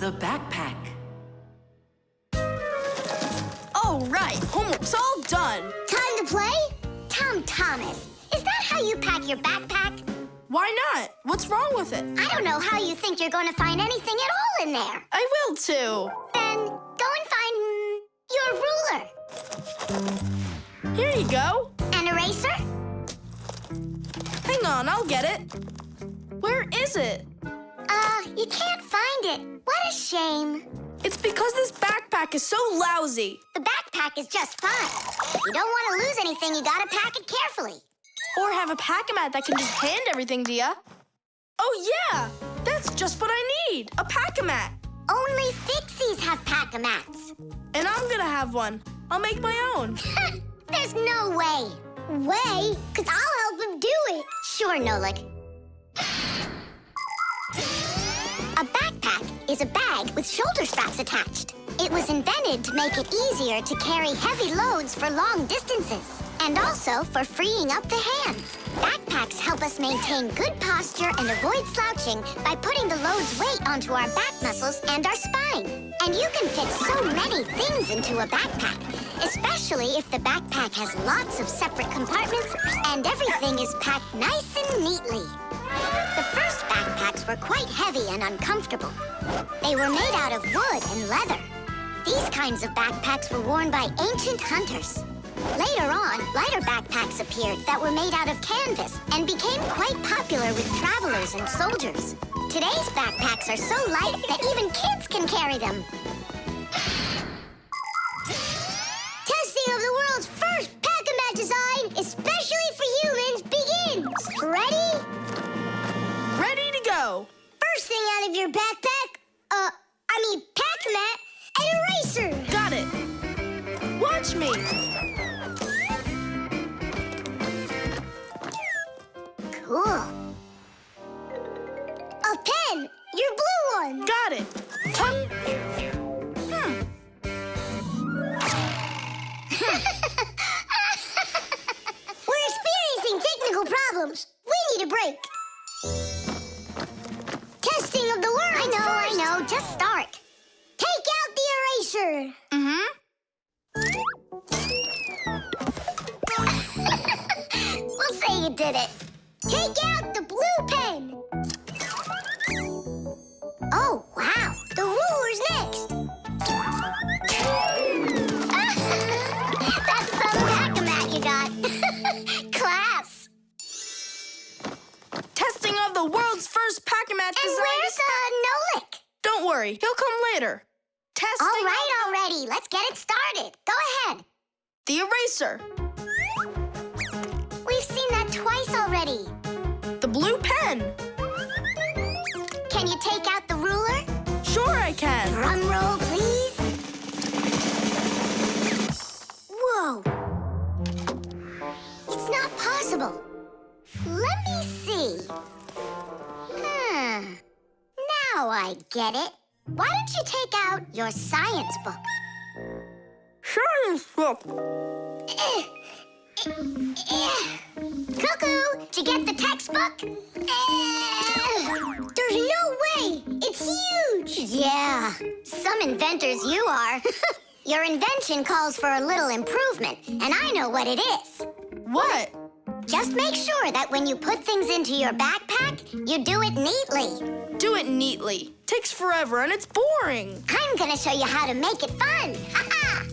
the backpack. All right, homework's all done. Time to play? Tom Thomas, is that how you pack your backpack? Why not? What's wrong with it? I don't know how you think you're going to find anything at all in there. I will too. Then go and find your ruler. Here you go. An eraser? Hang on, I'll get it. Where is it? You can't find it. What a shame. It's because this backpack is so lousy. The backpack is just fine. If you don't want to lose anything, you gotta pack it carefully. Or have a pack-a-mat that can just hand everything to ya. Oh yeah, that's just what I need, a pack-a-mat. Only Fixies have pack-a-mats. And I'm gonna have one. I'll make my own. There's no way. Way? Because I'll help him do it. Sure, Nolik. A backpack is a bag with shoulder straps attached. It was invented to make it easier to carry heavy loads for long distances, and also for freeing up the hands. Backpacks help us maintain good posture and avoid slouching by putting the load's weight onto our back muscles and our spine. And you can fit so many things into a backpack, especially if the backpack has lots of separate compartments and everything is packed nice and neatly. The first backpacks were quite heavy and uncomfortable. They were made out of wood and leather. These kinds of backpacks were worn by ancient hunters. Later on, lighter backpacks appeared that were made out of canvas and became quite popular with travelers and soldiers. Today's backpacks are so light that even kids can carry them. Testing of the world's first pack-a-mat design, especially for humans, begins. Ready? Ready to go. First thing out of your backpack, pack-a-mat, an eraser. Got it. Watch me. Cool. A pen, your blue one. Got it. We're experiencing technical problems. We need a break. Testing of the world. I know. Just start. Take out the eraser. We'll say you did it. Take out the blue pen. Oh, wow. The ruler's next. That's some pack-a-mat you got. Class. Testing of the world's first pack-a-mat And design. where's Nolik? Don't worry, he'll come later. Testing. All right, already. Let's get it started. Go ahead. The eraser. We've seen that twice already. The blue pen. Can you take out the ruler? Sure I can. Drum roll, please. Whoa. It's not possible. Let me see. Now I get it. Why don't you take out your science book? Science book. Cuckoo, did you get the textbook? There's no way! It's huge! Yeah, some inventors you are. Your invention calls for a little improvement, and I know what it is. What? Just make sure that when you put things into your backpack, you do it neatly. Do it neatly. Takes forever and it's boring. I'm gonna show you how to make it fun. Ha-ha!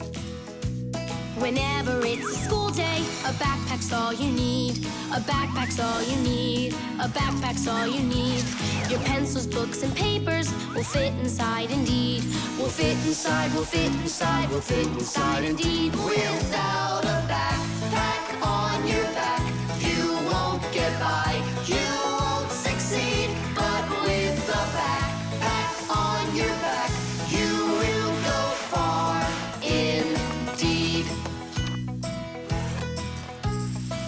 Whenever it's a school day, a backpack's all you need. A backpack's all you need. A backpack's all you need. Your pencils, books, and papers will fit inside indeed. Will fit inside, will fit inside, will fit inside indeed. Without a backpack on your back, you won't get by, you won't succeed. But with a backpack on your back, you will go far indeed.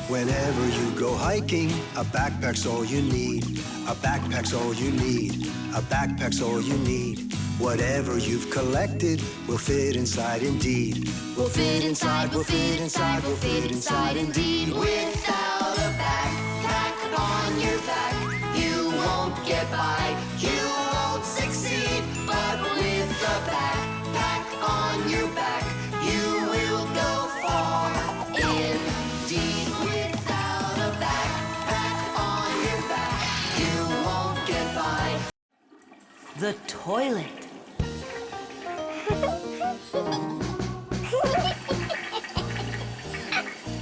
Whenever you go hiking, a backpack's all you need. A backpack's all you need. A backpack's all you need. Whatever you've collected will fit inside indeed. Will fit inside, will fit inside, will fit inside indeed. Without a backpack on your back, you won't get by, you won't succeed. But the toilet.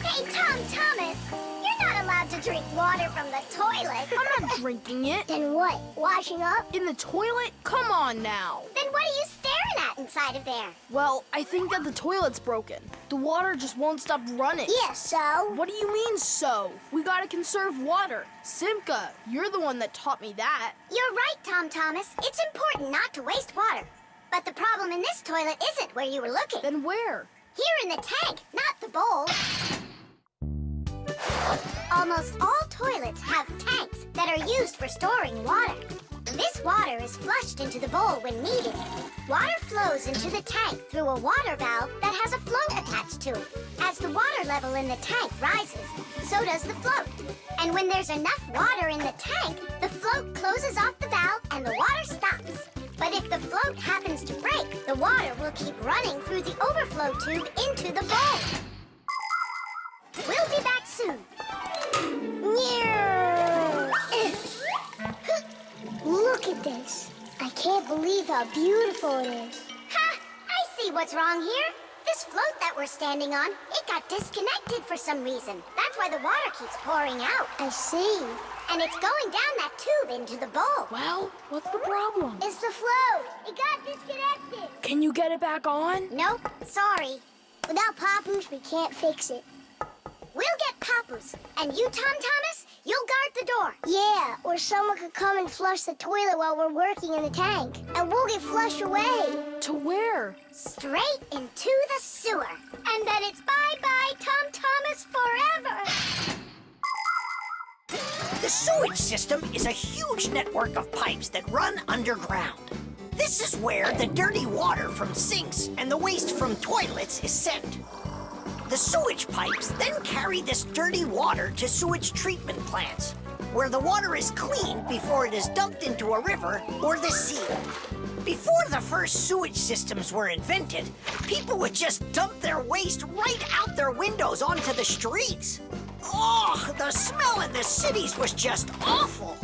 Hey, Tom Thomas, you're not allowed to drink water from the toilet. I'm not drinking it. Then what? Washing up? In the toilet? Come on now. Then what are you staring at inside of there? Well, I think that the toilet's broken. The water just won't stop running. Yeah, so? What do you mean, so? We gotta conserve water. Simka, you're the one that taught me that. You're right, Tom Thomas. It's important not to waste water. But the problem in this toilet isn't where you were looking. Then where? Here in the tank, not the bowl. Almost all toilets have tanks that are used for storing water. This water is flushed into the bowl when needed. Water flows into the tank through a water valve that has a float attached to it. As the water level in the tank rises, so does the float. And when there's enough water in the tank, the float closes off the valve and the water stops. But if the float happens to break, the water will keep running through the overflow tube into the bowl. We'll be back soon. Look at this. I can't believe how beautiful it is. Ha! I see what's wrong here. This float that we're standing on, it got disconnected for some reason. That's why the water keeps pouring out. I see. And it's going down that tube into the bowl. Well, what's the problem? It's the float. It got disconnected. Can you get it back on? Nope, sorry. Without Papoose, we can't fix it. We'll get Papoose. And you, Tom Thomas, you'll guard the door. Yeah, or someone could come and flush the toilet while we're working in the tank. And we'll get flushed away. To where? Straight into the sewer. And then it's bye-bye, Tom Thomas, forever. The sewage system is a huge network of pipes that run underground. This is where the dirty water from sinks and the waste from toilets is sent. The sewage pipes then carry this dirty water to sewage treatment plants, where the water is cleaned before it is dumped into a river or the sea. Before the first sewage systems were invented, people would just dump their waste right out their windows onto the streets. Oh, the smell in the cities was just awful.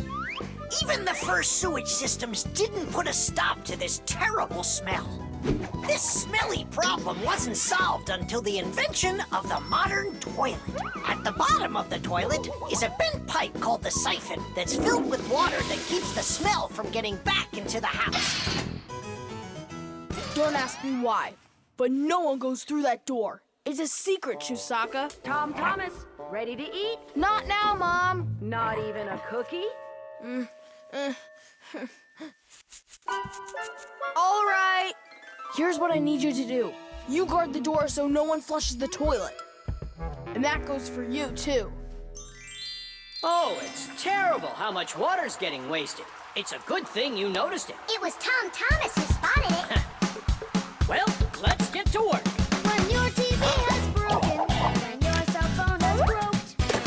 Even the first sewage systems didn't put a stop to this terrible smell. This smelly problem wasn't solved until the invention of the modern toilet. At the bottom of the toilet is a bent pipe called the siphon that's filled with water that keeps the smell from getting back into the house. Don't ask me why, but no one goes through that door. It's a secret, Chusaka. Tom Thomas, ready to eat? Not now, Mom. Not even a cookie? All right. Here's what I need you to do. You guard the door so no one flushes the toilet. And that goes for you, too. Oh, it's terrible how much water's getting wasted. It's a good thing you noticed it. It was Tom Thomas who spotted it. Well, let's get to work. When your TV has broken, when your cell phone has broke,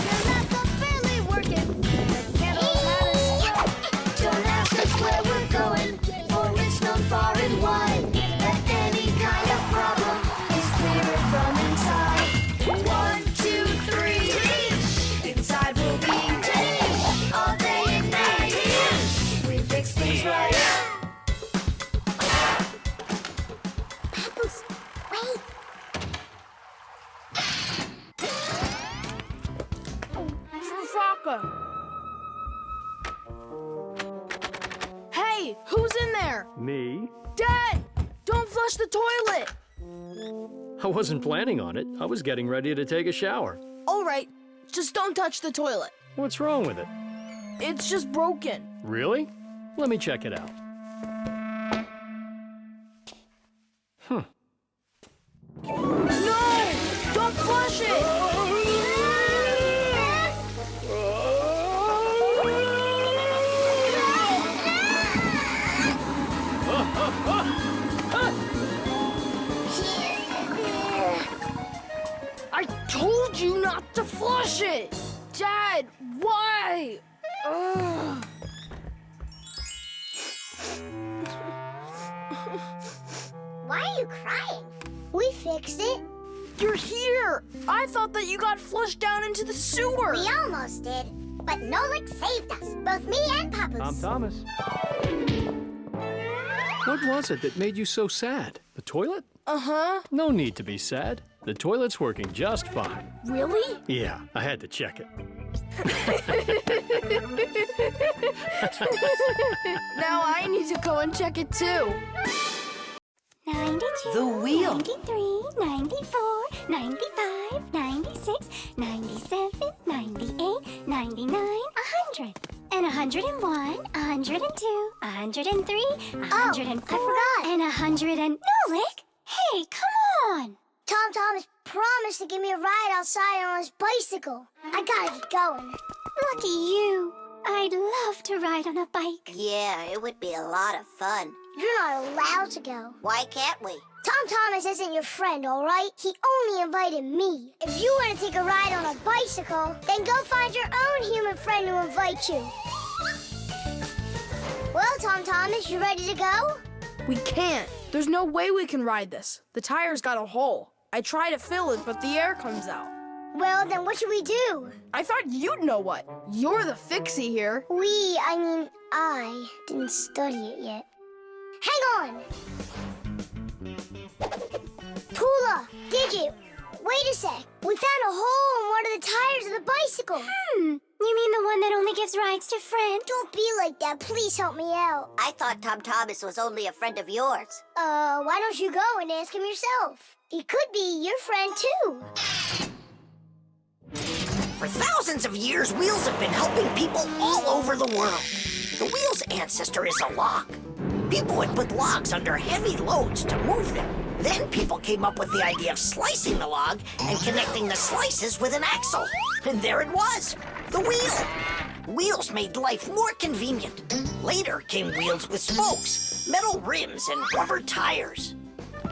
your laptop barely working, the candles had a stroke. Don't ask us where we're going, for it's known far and wide that any kind of problem is clearer from inside. 1, 2, 3, inside we'll be all day and night. We fix things right. Papoose, wait. Chusaka. Hey, who's in there? Me? Dad, don't flush the toilet. I wasn't planning on it. I was getting ready to take a shower. All right, just don't touch the toilet. What's wrong with it? It's just broken. Really? Let me check it out. No! Don't flush it! I told you not to flush it! Dad, why? Ugh. Why are you crying? We fixed it. You're here! I thought that you got flushed down into the sewer! We almost did, but Nolik saved us, both me and Papoose. Tom Thomas. What was it that made you so sad? The toilet? Uh-huh. No need to be sad. The toilet's working just fine. Really? Yeah, I had to check it. Now I need to go and check it too. 92, The wheel. 93, 94, 95, 96, 97, 98, 99, 100. And 101, 102, 103, 104, I forgot. and 100 and... Nolik? Hey, come on! Tom Thomas promised to give me a ride outside on his bicycle. I gotta get going. Lucky you. I'd love to ride on a bike. Yeah, it would be a lot of fun. You're not allowed to go. Why can't we? Tom Thomas isn't your friend, all right? He only invited me. If you want to take a ride on a bicycle, then go find your own human friend to invite you. Well, Tom Thomas, you ready to go? We can't. There's no way we can ride this. The tire's got a hole. I try to fill it, but the air comes out. Well, then what should we do? I thought you'd know what. You're the Fixie here. I didn't study it yet. Hang on! Tula, Digit, wait a sec. We found a hole in one of the tires of the bicycle. You mean the one that only gives rides to friends? Don't be like that. Please help me out. I thought Tom Thomas was only a friend of yours. Why don't you go and ask him yourself? He could be your friend, too. For thousands of years, wheels have been helping people all over the world. The wheel's ancestor is a log. People would put logs under heavy loads to move them. Then people came up with the idea of slicing the log and connecting the slices with an axle. And there it was, the wheel. Wheels made life more convenient. Later came wheels with spokes, metal rims, and rubber tires.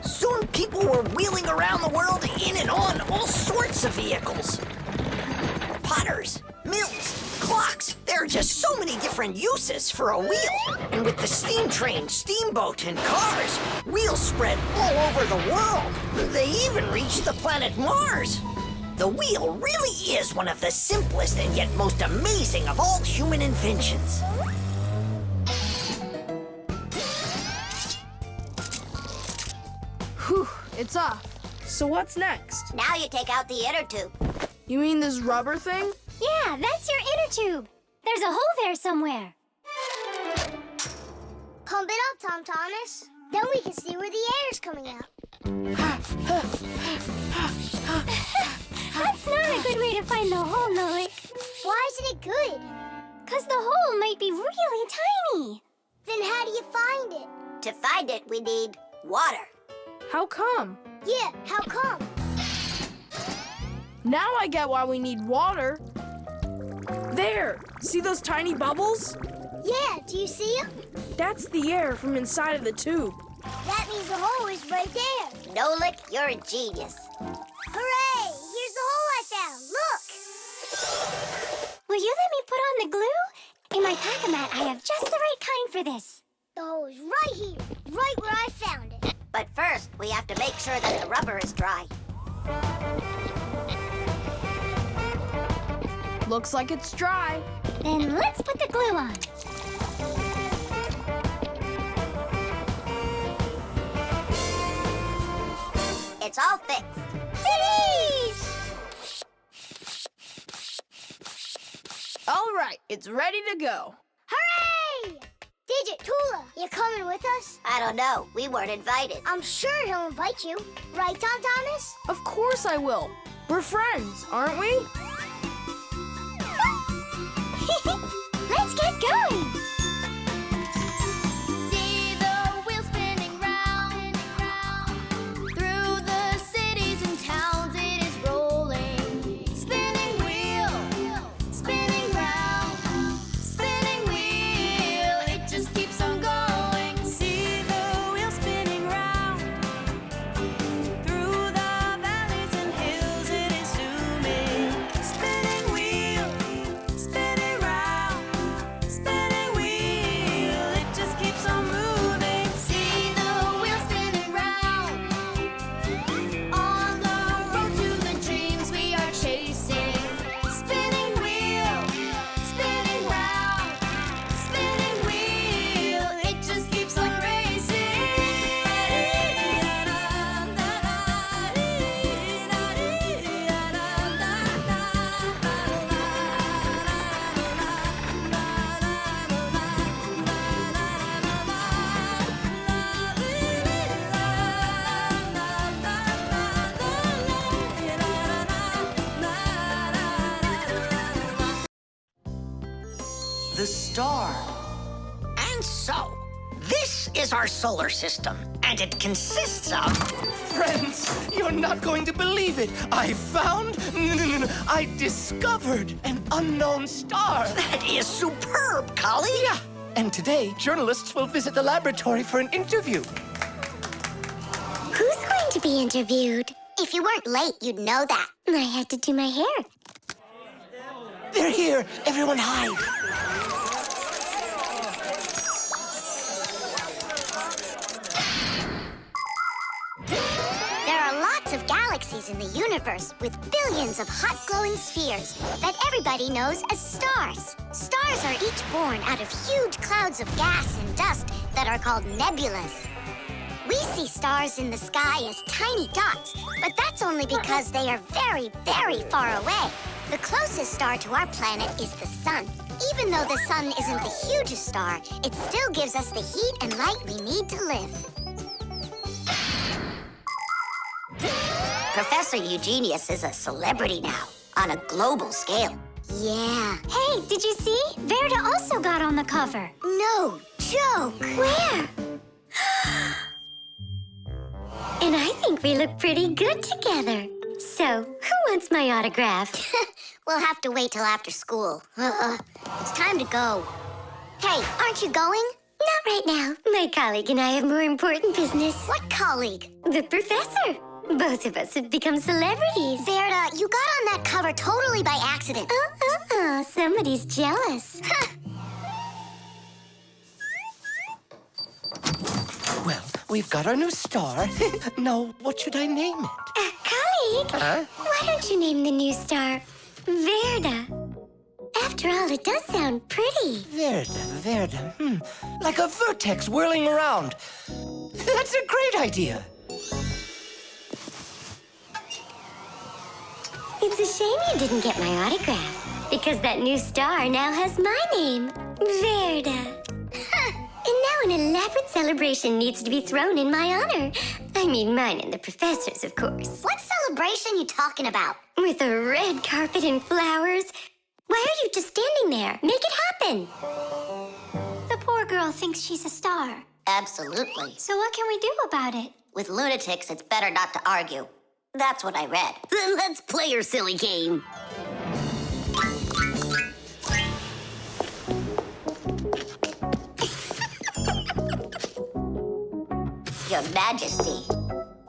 Soon people were wheeling around the world in and on all sorts of vehicles. Potters, mills, clocks. There are just so many different uses for a wheel. And with the steam train, steamboat, and cars, wheels spread all over the world. They even reached the planet Mars. The wheel really is one of the simplest and yet most amazing of all human inventions. Whew, it's off. So what's next? Now you take out the inner tube. You mean this rubber thing? Yeah, that's your inner tube. There's a hole there somewhere. Pump it up, Tom Thomas. Then we can see where the air's coming out. That's not a good way to find the hole, Nolik. Why isn't it good? 'Cause the hole might be really tiny. Then how do you find it? To find it, we need water. How come? Yeah, how come? Now I get why we need water. There! See those tiny bubbles? Yeah, do you see them? That's the air from inside of the tube. That means the hole is right there. Nolik, you're a genius. Hooray! Here's the hole I found. Look! Will you let me put on the glue? In my pack-a-mat, I have just the right kind for this. The hole is right here, right where I found it. But first, we have to make sure that the rubber is dry. Looks like it's dry. Then let's put the glue on. It's all fixed. All right, it's ready to go. Hooray! Digit, Tula, you coming with us? I don't know. We weren't invited. I'm sure he'll invite you. Right, Tom Thomas? Of course I will. We're friends, aren't we? Let's get going. See the wheel spinning round, through the cities and towns it is rolling. Spinning wheel, spinning round, spinning wheel, it just keeps on going. See the wheel spinning round, through the valleys and hills it is zooming. Spinning wheel, spinning round, spinning star. And so, this is our solar system, and it consists of... Friends, you're not going to believe it. I discovered an unknown star. That is superb, colleague. Yeah, and today, journalists will visit the laboratory for an interview. Who's going to be interviewed? If you weren't late, you'd know that. I had to do my hair. They're here. Everyone hide. There are lots of galaxies in the universe with billions of hot glowing spheres that everybody knows as stars. Stars are each born out of huge clouds of gas and dust that are called nebulas. We see stars in the sky as tiny dots, but that's only because they are very, very far away. The closest star to our planet is the sun. Even though the sun isn't the hugest star, it still gives us the heat and light we need to live. Professor Eugenius is a celebrity now, on a global scale. Yeah. Hey, did you see? Verda also got on the cover. No joke. Where? And I think we look pretty good together. So, who wants my autograph? We'll have to wait till after school. It's time to go. Hey, aren't you going? Not right now. My colleague and I have more important business. What colleague? The professor. Both of us have become celebrities. Verda, you got on that cover totally by accident. Somebody's jealous. Well, we've got our new star. Now, what should I name it? Colleague? Huh? Why don't you name the new star Verda? After all, it does sound pretty. Verda. Like a vertex whirling around. That's a great idea. It's a shame you didn't get my autograph, because that new star now has my name, Verda. And now an elaborate celebration needs to be thrown in my honor. I mean mine and the professor's, of course. What celebration you talking about? With a red carpet and flowers. Why are you just standing there? Make it happen. The poor girl thinks she's a star. Absolutely. So what can we do about it? With lunatics, it's better not to argue. That's what I read. Then let's play your silly game. Your Majesty,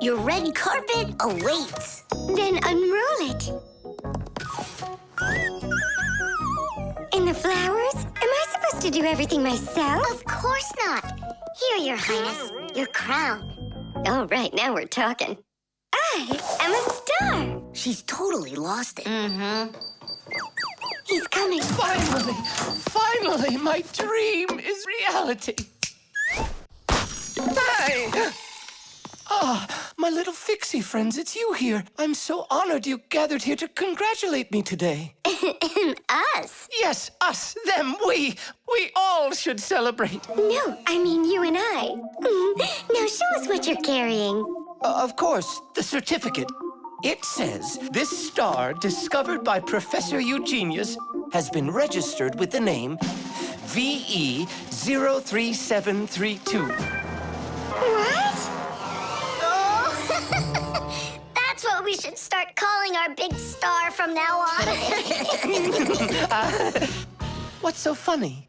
your red carpet awaits. Then unroll it. And the flowers? Am I supposed to do everything myself? Of course not. Here, Your Highness, your crown. Oh, right, now we're talking. I am a star. She's totally lost it. He's coming. Finally, my dream is reality. Hi! My little Fixie friends, it's you here. I'm so honored you gathered here to congratulate me today. Us? Yes, us, them, we all should celebrate. No, I mean you and I. Now show us what you're carrying. Of course, the certificate. It says, this star, discovered by Professor Eugenius, has been registered with the name VE03732. What? Oh, that's what we should start calling our big star from now on. What's so funny?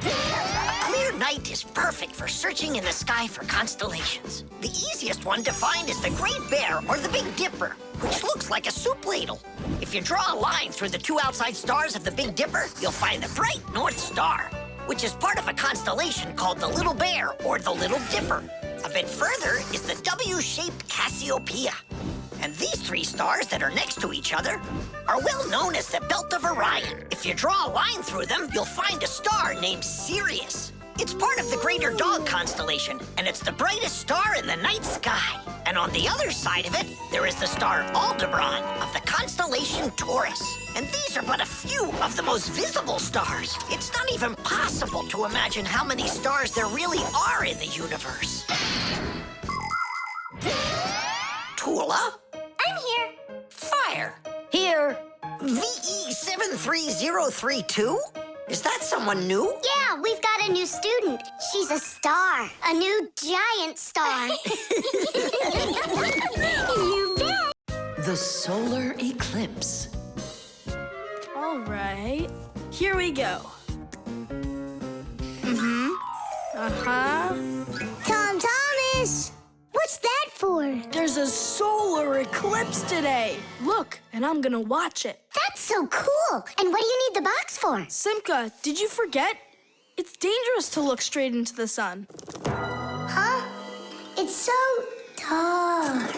Clear night is perfect for searching in the sky for constellations. The easiest one to find is the Great Bear or the Big Dipper, which looks like a soup ladle. If you draw a line through the two outside stars of the Big Dipper, you'll find the bright North Star, which is part of a constellation called the Little Bear or the Little Dipper. A bit further is the W-shaped Cassiopeia. And these three stars that are next to each other are well known as the Belt of Orion. If you draw a line through them, you'll find a star named Sirius. It's part of the Greater Dog constellation, and it's the brightest star in the night sky. And on the other side of it, there is the star Aldebaran of the constellation Taurus. And these are but a few of the most visible stars. It's not even possible to imagine how many stars there really are in the universe. Tula? I'm here. Fire. Here. VE73032? Is that someone new? Yeah, we've got a new student. She's a star. A new giant star. You bet. The solar eclipse. All right, here we go. Tom Thomas! What's that for? There's a solar eclipse today. Look, and I'm gonna watch it. That's so cool. And what do you need the box for? Simka, did you forget? It's dangerous to look straight into the sun. Huh? It's so dark.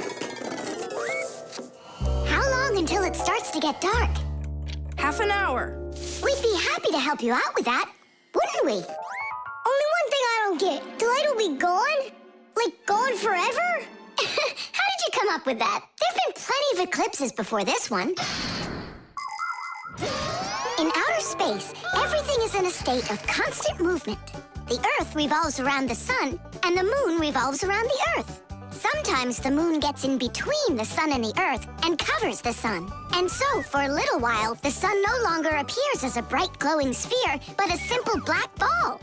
How long until it starts to get dark? Half an hour. We'd be happy to help you out with that, wouldn't we? Only one thing I don't get. The light will be gone? Like gone forever? How did you come up with that? There've been plenty of eclipses before this one. In outer space, everything is in a state of constant movement. The Earth revolves around the sun, and the moon revolves around the Earth. Sometimes the moon gets in between the sun and the Earth and covers the sun. And so, for a little while, the sun no longer appears as a bright glowing sphere, but a simple black ball.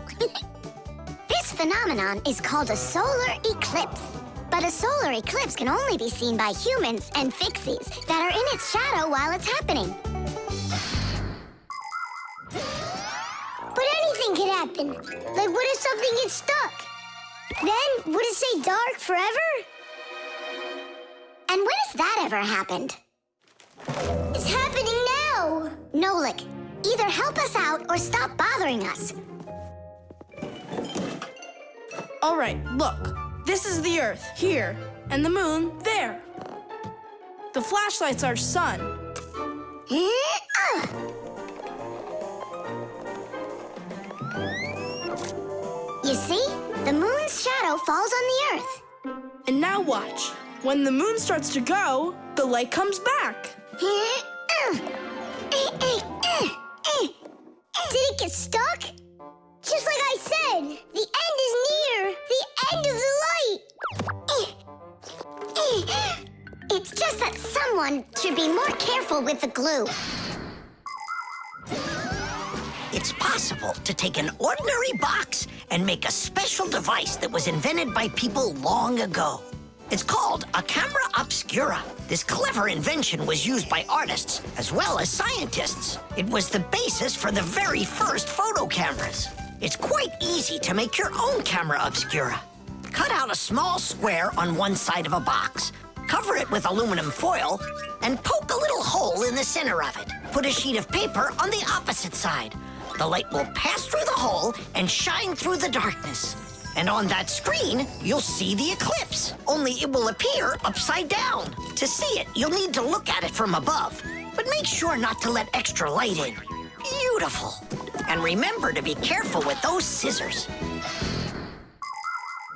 This phenomenon is called a solar eclipse. But a solar eclipse can only be seen by humans and Fixies that are in its shadow while it's happening. But anything can happen. Like what if something gets stuck? Then, would it stay dark forever? And when has that ever happened? It's happening now. Nolik, either help us out or stop bothering us. All right, look. This is the Earth, here, and the moon, there. The flashlight's our sun. You see? The moon's shadow falls on the Earth. And now watch. When the moon starts to go, the light comes back. Did it get stuck? Just like I said, the end is near. The end of the light. It's just that someone should be more careful with the glue. It's possible to take an ordinary box and make a special device that was invented by people long ago. It's called a camera obscura. This clever invention was used by artists as well as scientists. It was the basis for the very first photo cameras. It's quite easy to make your own camera obscura. Cut out a small square on one side of a box, cover it with aluminum foil, and poke a little hole in the center of it. Put a sheet of paper on the opposite side. The light will pass through the hole and shine through the darkness. And on that screen, you'll see the eclipse, only it will appear upside down. To see it, you'll need to look at it from above, but make sure not to let extra light in. Beautiful. And remember to be careful with those scissors.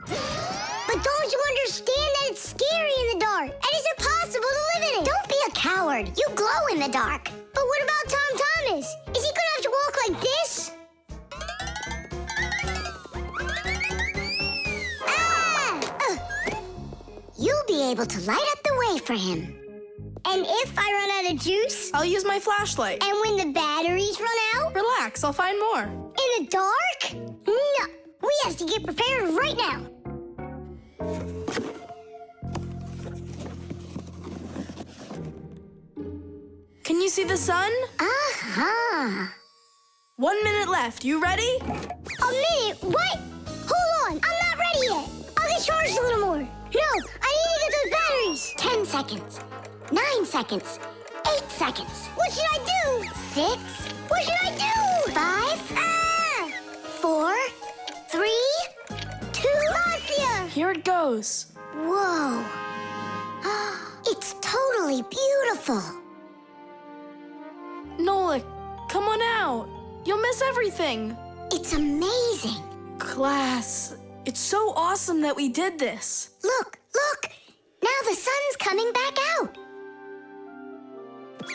But don't you understand that it's scary in the dark? And it's impossible to live in it. Don't be a coward. You glow in the dark. But what about Tom Thomas? Is he gonna have to walk like this? You'll be able to light up the way for him. And if I run out of juice? I'll use my flashlight. And when the batteries run out? Relax, I'll find more. In the dark? No, we have to get prepared right now. Can you see the sun? Uh-huh. 1 minute left. You ready? A minute? What? Hold on, I'm not ready yet. I'll get charged a little more. No, I need to get those batteries. 10 seconds. 9 seconds. 8 seconds. What should I do? 6. What should I do? 5. Ah! 4. 3. 2. Marcia! Here it goes. Whoa. It's totally beautiful. Nolik, come on out. You'll miss everything. It's amazing. Class, it's so awesome that we did this. Look, look. Now the sun's coming back out.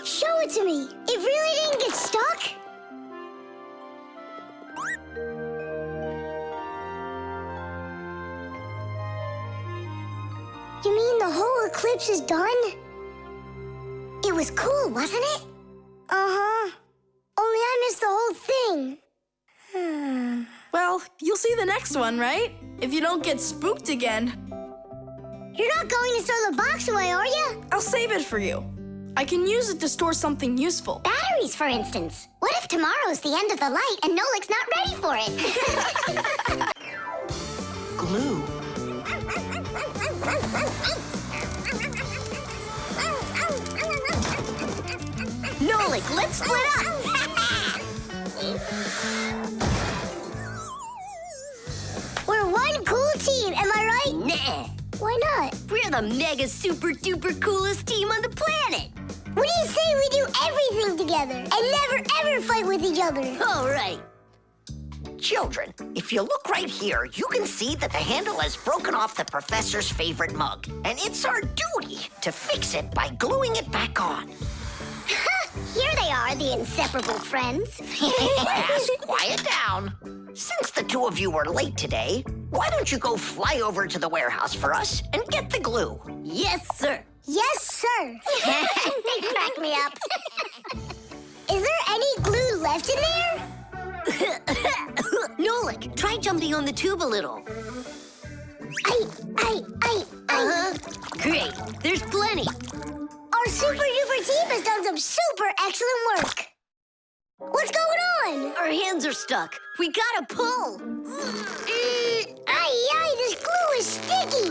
Show it to me. It really didn't get stuck? You mean the whole eclipse is done? It was cool, wasn't it? Uh-huh. Only I missed the whole thing. you'll see the next one, right? If you don't get spooked again. You're not going to throw the box away, are you? I'll save it for you. I can use it to store something useful. Batteries, for instance. What if tomorrow's the end of the light and Nolik's not ready for it? Glue. Nolik, let's split up! We're one cool team, am I right? Nah, Why not? we're the mega super duper coolest team on the planet! What do you say we do everything together and never ever fight with each other? All right. Children, if you look right here, you can see that the handle has broken off the professor's favorite mug. And it's our duty to fix it by gluing it back on. Here they are, the inseparable friends. Just quiet down. Since the two of you were late today, why don't you go fly over to the warehouse for us and get the glue? Yes, sir. Yes, sir. They crack me up. Is there any glue left in there? Nolik, try jumping on the tube a little. Great, there's plenty. Our super duper team has done some super excellent work. What's going on? Our hands are stuck. We gotta pull. This glue is sticky.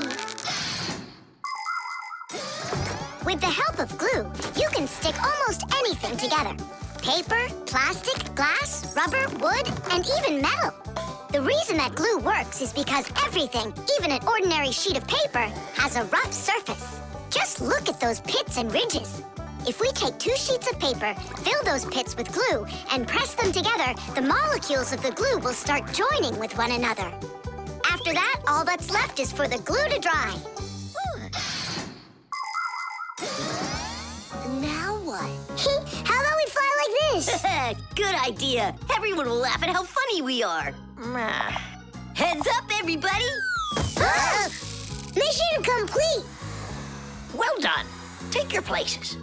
With the help of glue, you can stick almost anything together. Paper, plastic, glass, rubber, wood, and even metal. The reason that glue works is because everything, even an ordinary sheet of paper, has a rough surface. Just look at those pits and ridges. If we take 2 sheets of paper, fill those pits with glue, and press them together, the molecules of the glue will start joining with one another. After that, all that's left is for the glue to dry. Now what? How about we fly like this? Good idea. Everyone will laugh at how funny we are. Heads up, everybody. Mission complete. Well done. Take your places.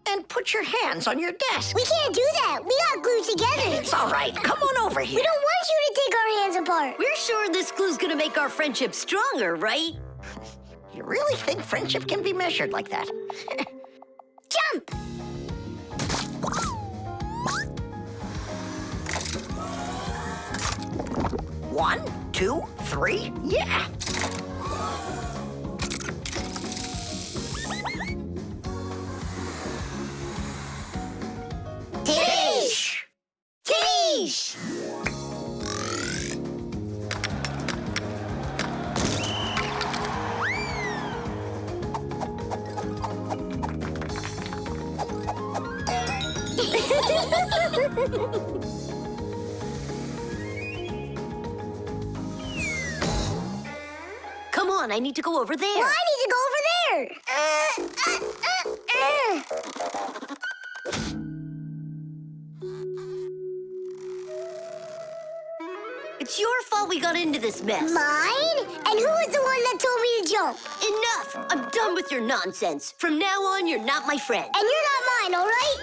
And put your hands on your desk. We can't do that. We got glued together. It's all right. Come on over here. We don't want you to take our hands apart. We're sure this glue's gonna make our friendship stronger, right? You really think friendship can be measured like that? Jump! 1, 2, 3, yeah! Tish! Tish! Come on, I need to go over there. Well, I need to go over there. It's your fault we got into this mess. Mine? And who was the one that told me to jump? Enough! I'm done with your nonsense. From now on, you're not my friend. And you're not mine, all right?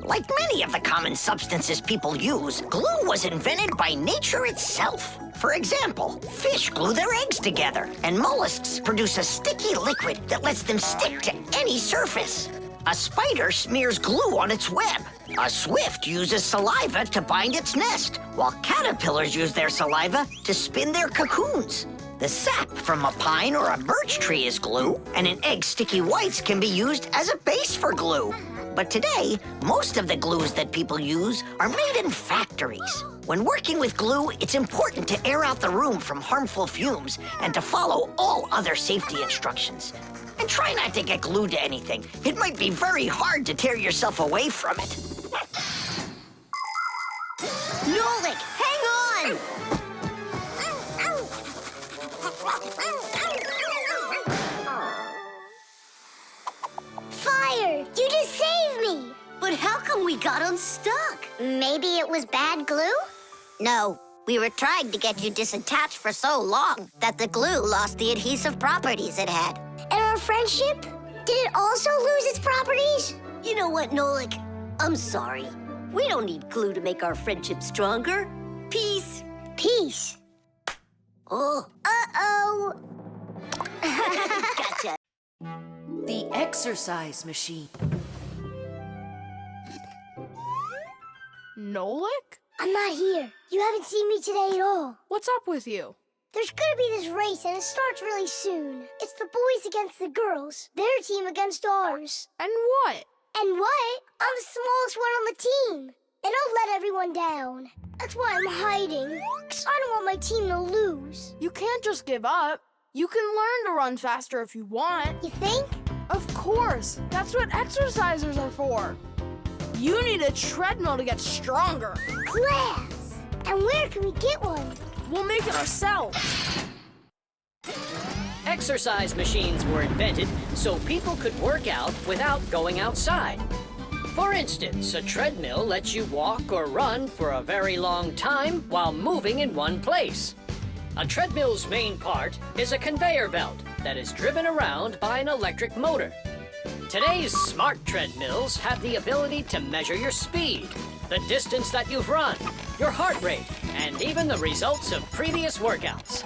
Like many of the common substances people use, glue was invented by nature itself. For example, fish glue their eggs together, and mollusks produce a sticky liquid that lets them stick to any surface. A spider smears glue on its web. A swift uses saliva to bind its nest, while caterpillars use their saliva to spin their cocoons. The sap from a pine or a birch tree is glue, and an egg's sticky whites can be used as a base for glue. But today, most of the glues that people use are made in factories. When working with glue, it's important to air out the room from harmful fumes and to follow all other safety instructions. And try not to get glued to anything. It might be very hard to tear yourself away from it. Nolik, hang on! Fire! You just saved me! But how come we got unstuck? Maybe it was bad glue? No, we were trying to get you disattached for so long that the glue lost the adhesive properties it had. And our friendship? Did it also lose its properties? You know what, Nolik? I'm sorry. We don't need glue to make our friendship stronger. Peace. Peace. Oh. Uh-oh. Gotcha. The exercise machine. Nolik? I'm not here. You haven't seen me today at all. What's up with you? There's gonna be this race, and it starts really soon. It's the boys against the girls. Their team against ours. And what? And what? I'm the smallest one on the team. And I'll let everyone down. That's why I'm hiding. 'Cause I don't want my team to lose. You can't just give up. You can learn to run faster if you want. You think? Of course. That's what exercisers are for. You need a treadmill to get stronger. Class! And where can we get one? We'll make it ourselves. Exercise machines were invented so people could work out without going outside. For instance, a treadmill lets you walk or run for a very long time while moving in one place. A treadmill's main part is a conveyor belt that is driven around by an electric motor. Today's smart treadmills have the ability to measure your speed, the distance that you've run, your heart rate, and even the results of previous workouts.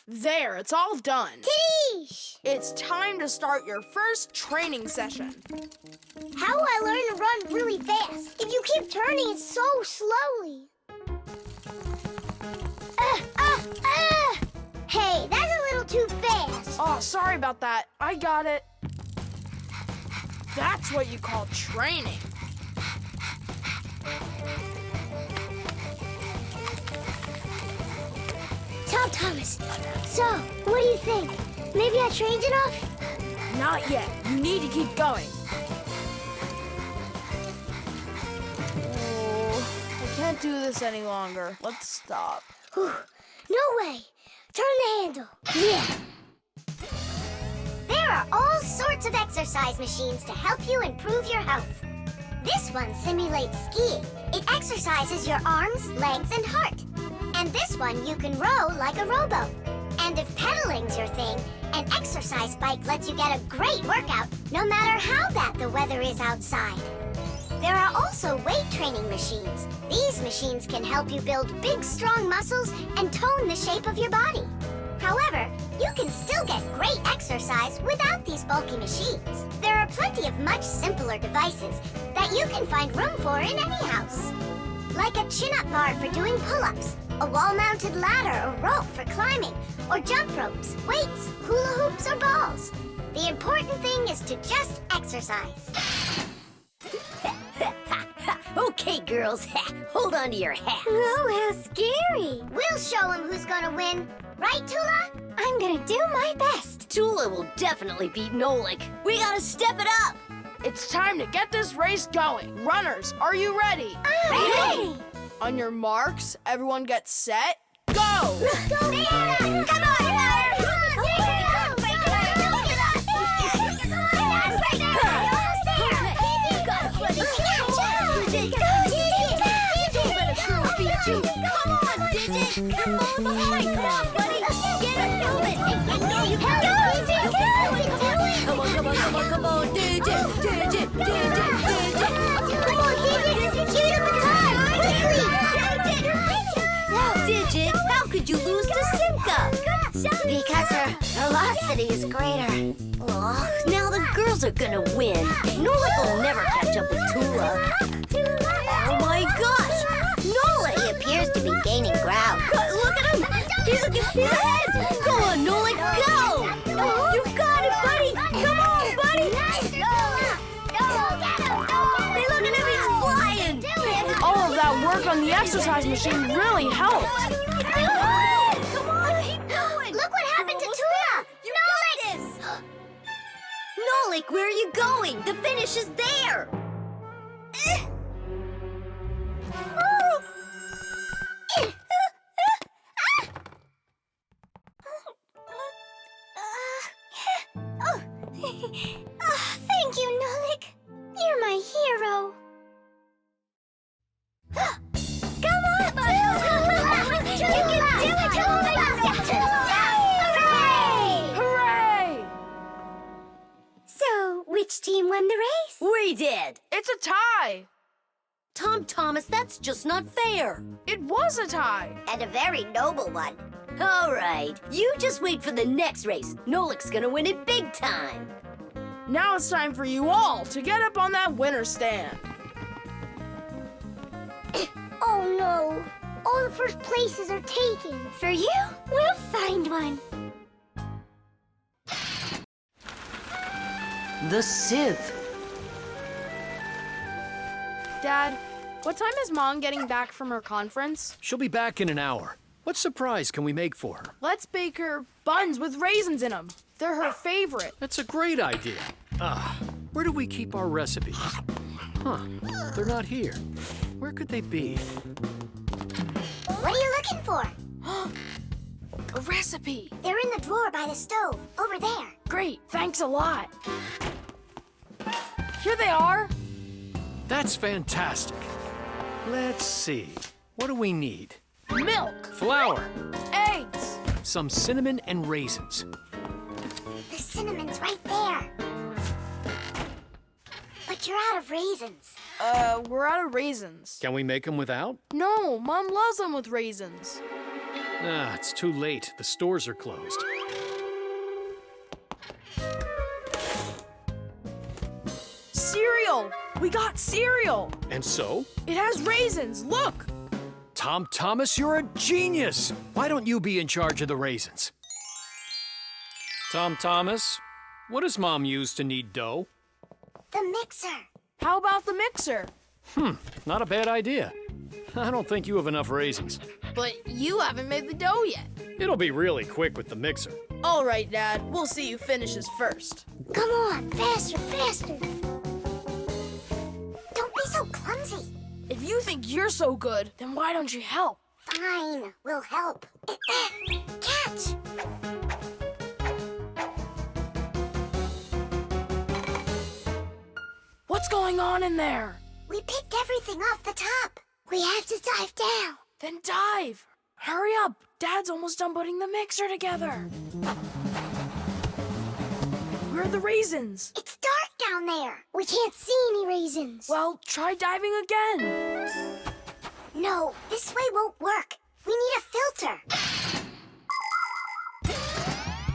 There, it's all done. Tish! It's time to start your first training session. How will I learn to run really fast if you keep turning it so slowly? Hey, that's a little too fast. Oh, sorry about that. I got it. That's what you call training. Tom Thomas, so, what do you think? Maybe I trained enough? Not yet. You need to keep going. Oh, I can't do this any longer. Let's stop. Whew. No way. Turn the handle. Yeah. There are all sorts of exercise machines to help you improve your health. This one simulates skiing. It exercises your arms, legs, and heart. And this one you can row like a rowboat. And if pedaling's your thing, an exercise bike lets you get a great workout no matter how bad the weather is outside. There are also weight training machines. These machines can help you build big, strong muscles and tone the shape of your body. However, you can still get great exercise without these bulky machines. There are plenty of much simpler devices that you can find room for in any house. Like a chin-up bar for doing pull-ups, a wall-mounted ladder or rope for climbing, or jump ropes, weights, hula hoops, or balls. The important thing is to just exercise. Okay, girls, hold on to your hats. Oh, how scary. We'll show him who's gonna win. Right, Tula? I'm gonna do my best. Tula will definitely beat Nolik. We gotta step it up. It's time to get this race going. Runners, are you ready? I'm ready. On your marks, everyone get set, go! Go, Santa! Come on, Come on, buddy. Get it moving. Come on, DJ. Digit, how could you lose to Simka? Because her velocity is greater. Oh, now the girls are gonna win. Nolik will never catch up with Tula. Oh my gosh! Nolik! He appears to be gaining ground. Look at him! He's ahead! Go on, Nolik, go! You got it, buddy! Come on, buddy! Hey, look at him, he's flying! All of that work on the exercise machine really helped. Come on, keep going! Look what happened to Tula! Nolik! Nolik, where are you going? The finish is there! won the race? We did. It's a tie. Tom Thomas, that's just not fair. It was a tie. And a very noble one. All right, you just wait for the next race. Nolik's gonna win it big time. Now it's time for you all to get up on that winner's stand. Oh no! All the first places are taken. For you, we'll find one. The sieve. Dad, what time is Mom getting back from her conference? She'll be back in an hour. What surprise can we make for her? Let's bake her buns with raisins in them. They're her favorite. That's a great idea. Where do we keep our recipes? Huh, they're not here. Where could they be? What are you looking for? A recipe. They're in the drawer by the stove, over there. Great, thanks a lot. Here they are. That's fantastic. Let's see. What do we need? Milk, Flour, eggs. some cinnamon and raisins. The cinnamon's right there. But you're out of raisins. We're out of raisins. Can we make them without? No, Mom loves them with raisins. It's too late. The stores are closed. Cereal! We got cereal! And so? It has raisins, look! Tom Thomas, you're a genius! Why don't you be in charge of the raisins? Tom Thomas, what does Mom use to knead dough? The mixer. How about the mixer? Not a bad idea. I don't think you have enough raisins. But you haven't made the dough yet. It'll be really quick with the mixer. All right, Dad, we'll see who finishes first. Come on, faster, faster. Don't be so clumsy. If you think you're so good, then why don't you help? Fine, we'll help. Catch! What's going on in there? We picked everything off the top. We have to dive down. Then dive. Hurry up. Dad's almost done putting the mixer together. Where are the raisins? It's dark down there. We can't see any raisins. Well, try diving again. No, this way won't work. We need a filter.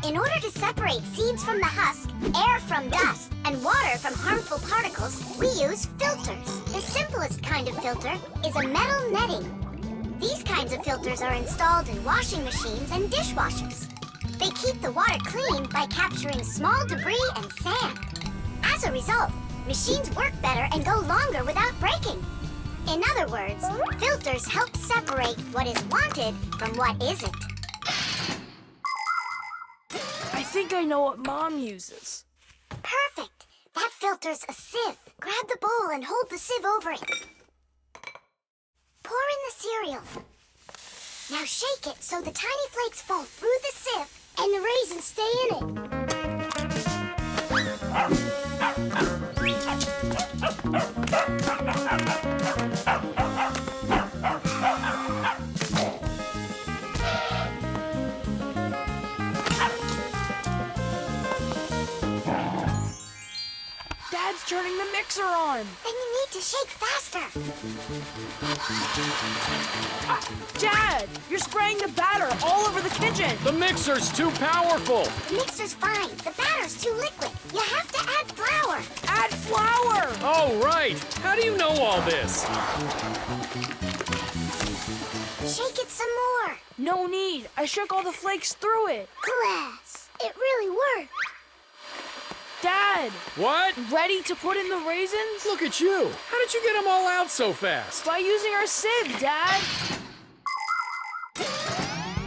In order to separate seeds from the husk, air from dust, and water from harmful particles, we use filters. The simplest kind of filter is a metal netting. These kinds of filters are installed in washing machines and dishwashers. They keep the water clean by capturing small debris and sand. As a result, machines work better and go longer without breaking. In other words, filters help separate what is wanted from what isn't. I think I know what Mom uses. Perfect! That filter's a sieve. Grab the bowl and hold the sieve over it. Pour in the cereal. Now shake it so the tiny flakes fall through the sieve and the raisins stay in it. Dad's turning the mixer on. Then you need to shake faster. Dad, you're spraying the batter all over the kitchen. The mixer's too powerful. The mixer's fine. The batter's too liquid. You have to add flour. Add flour. Oh, right. How do you know all this? Shake it some more. No need. I shook all the flakes through it. Class. It really worked. Dad, What? ready to put in the raisins? Look at you. How did you get them all out so fast? By using our sieve, Dad.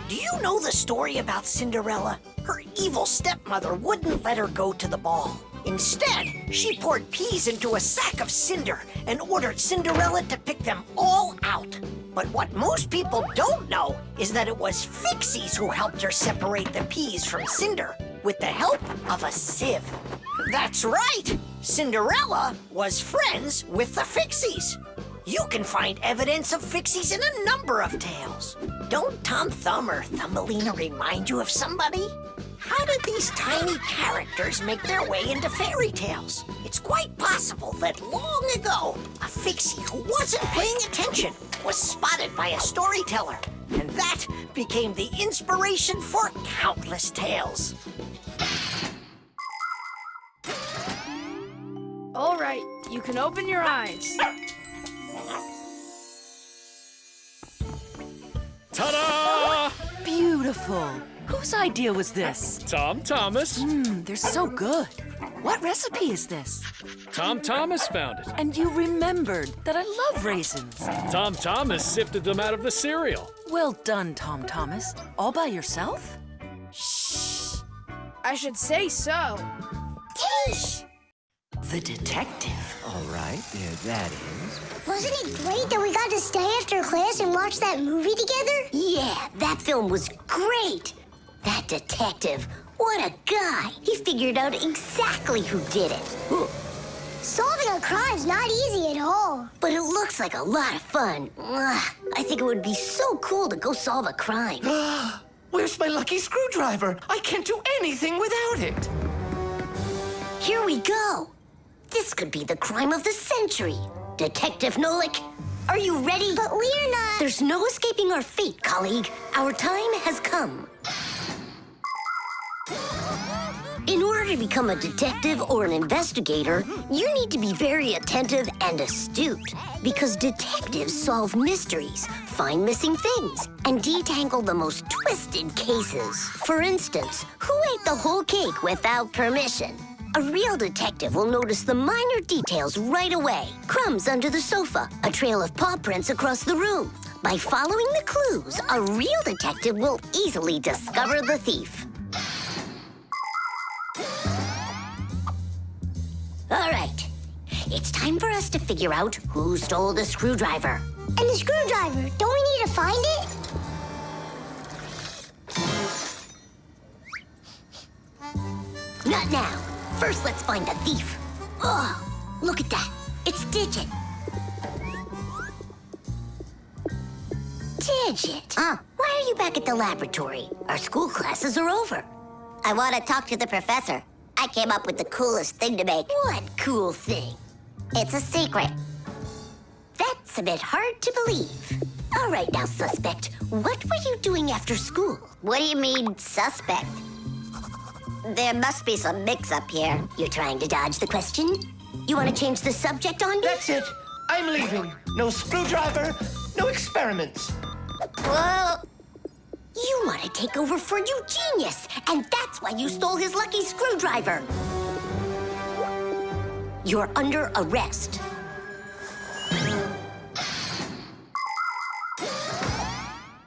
Do you know the story about Cinderella? Her evil stepmother wouldn't let her go to the ball. Instead, she poured peas into a sack of cinder and ordered Cinderella to pick them all out. But what most people don't know is that it was Fixies who helped her separate the peas from cinder with the help of a sieve. That's right! Cinderella was friends with the Fixies. You can find evidence of Fixies in a number of tales. Don't Tom Thumb or Thumbelina remind you of somebody? how did these tiny characters make their way into fairy tales? It's quite possible that long ago, a Fixie who wasn't paying attention was spotted by a storyteller, and that became the inspiration for countless tales. All right, you can open your eyes. Ta-da! Beautiful. Whose idea was this? Tom Thomas. They're so good. What recipe is this? Tom Thomas found it. And you remembered that I love raisins. Tom Thomas sifted them out of the cereal. Well done, Tom Thomas. All by yourself? I should say so. Teesh! The detective. All right, there that is. Wasn't it great that we got to stay after class and watch that movie together? Yeah, that film was great. That detective, what a guy. He figured out exactly who did it. Solving a crime's not easy at all. But it looks like a lot of fun. Ugh, I think it would be so cool to go solve a crime. Where's my lucky screwdriver? I can't do anything without it. Here we go. This could be the crime of the century. Detective Nolik, are you ready? But we're not... There's no escaping our fate, colleague. Our time has come. In order to become a detective or an investigator, you need to be very attentive and astute. Because detectives solve mysteries, find missing things, and detangle the most twisted cases. For instance, who ate the whole cake without permission? A real detective will notice the minor details right away. Crumbs under the sofa, a trail of paw prints across the room. By following the clues, a real detective will easily discover the thief. All right, it's time for us to figure out who stole the screwdriver. And the screwdriver, don't we need to find it? Not now. First, let's find the thief. Oh, look at that. It's Digit. Digit? Why are you back at the laboratory? Our school classes are over. I want to talk to the professor. I came up with the coolest thing to make. What cool thing? It's a secret. That's a bit hard to believe. All right now, suspect. What were you doing after school? What do you mean, suspect? There must be some mix-up here. You're trying to dodge the question? You want to change the subject on me? That's it. I'm leaving. No screwdriver, no experiments. Well, You want to take over for Eugenius, and that's why you stole his lucky screwdriver. You're under arrest.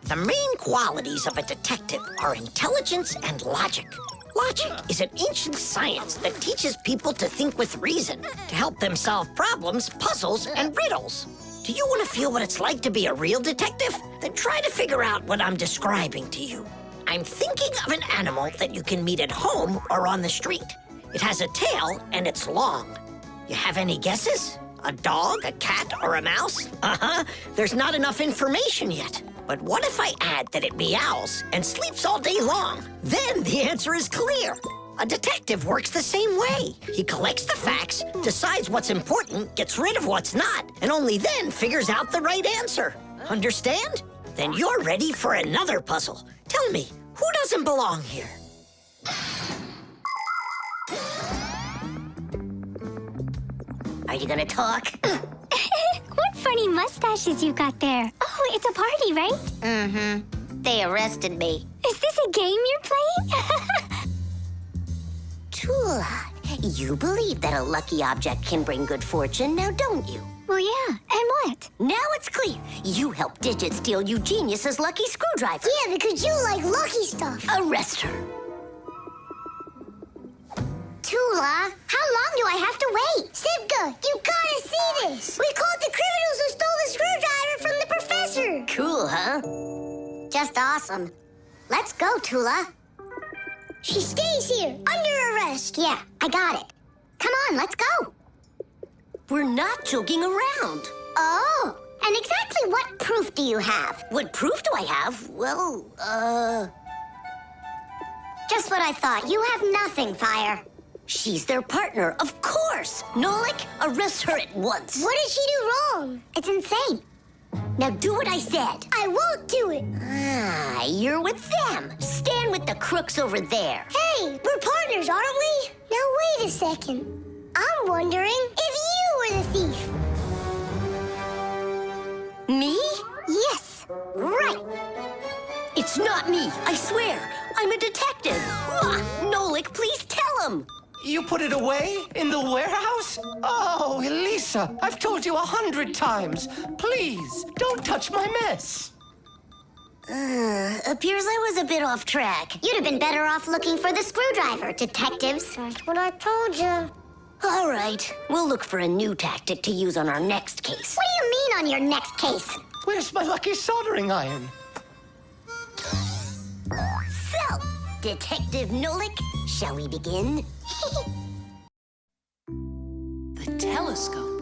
The main qualities of a detective are intelligence and logic. Logic is an ancient science that teaches people to think with reason, to help them solve problems, puzzles, and riddles. Do you want to feel what it's like to be a real detective? Then try to figure out what I'm describing to you. I'm thinking of an animal that you can meet at home or on the street. It has a tail and it's long. You have any guesses? A dog, a cat, or a mouse? There's not enough information yet. But what if I add that it meows and sleeps all day long? Then the answer is clear. A detective works the same way. He collects the facts, decides what's important, gets rid of what's not, and only then figures out the right answer. Understand? Then you're ready for another puzzle. Tell me, who doesn't belong here? Are you gonna talk? What funny mustaches you got there. Oh, it's a party, right? mm-hmm. They arrested me. Is this a game you're playing? Tula, you believe that a lucky object can bring good fortune, now don't you? Well, yeah. And what? Now it's clear. You helped Digit steal Eugenius's lucky screwdriver. Yeah, because you like lucky stuff. Arrest her. Tula, how long do I have to wait? Simka, you gotta see this. We caught the criminals who stole the screwdriver from the professor. Cool, huh? Just awesome. Let's go, Tula. She stays here, under arrest. Yeah, I got it. Come on, let's go. We're not joking around. Oh, and exactly what proof do you have? What proof do I have? Well, Just what I thought. You have nothing, Fire. She's their partner, of course. Nolik, arrest her at once. What did she do wrong? It's insane. Now do what I said. I won't do it. Ah, you're with them. Stand with the crooks over there. Hey, we're partners, aren't we? Now wait a second. I'm wondering if you were the thief. Me? Yes, right. It's not me, I swear. I'm a detective. Nolik, please tell him. You put it away in the warehouse? Oh, Elisa, I've told you 100 times. Please, don't touch my mess. Appears I was a bit off track. You'd have been better off looking for the screwdriver, detectives. That's what I told you. All right, we'll look for a new tactic to use on our next case. What do you mean on your next case? Where's my lucky soldering iron? So, Detective Nolik, shall we begin? The telescope.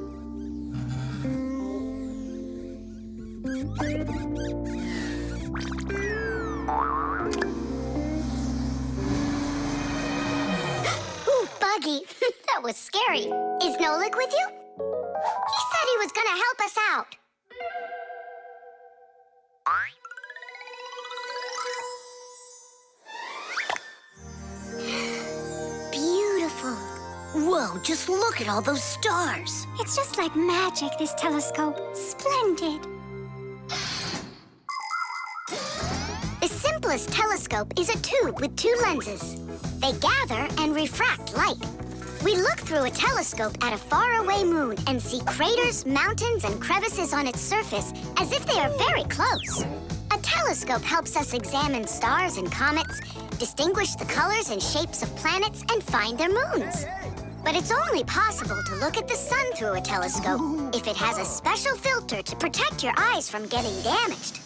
Ooh, Buggy. That was scary. Is Nolik with you? He said he was gonna help us out. Beautiful. Whoa, just look at all those stars. It's just like magic, this telescope. Splendid. The simplest telescope is a tube with two lenses. They gather and refract light. We look through a telescope at a faraway moon and see craters, mountains, and crevices on its surface as if they are very close. A telescope helps us examine stars and comets, distinguish the colors and shapes of planets, and find their moons. But it's only possible to look at the sun through a telescope if it has a special filter to protect your eyes from getting damaged.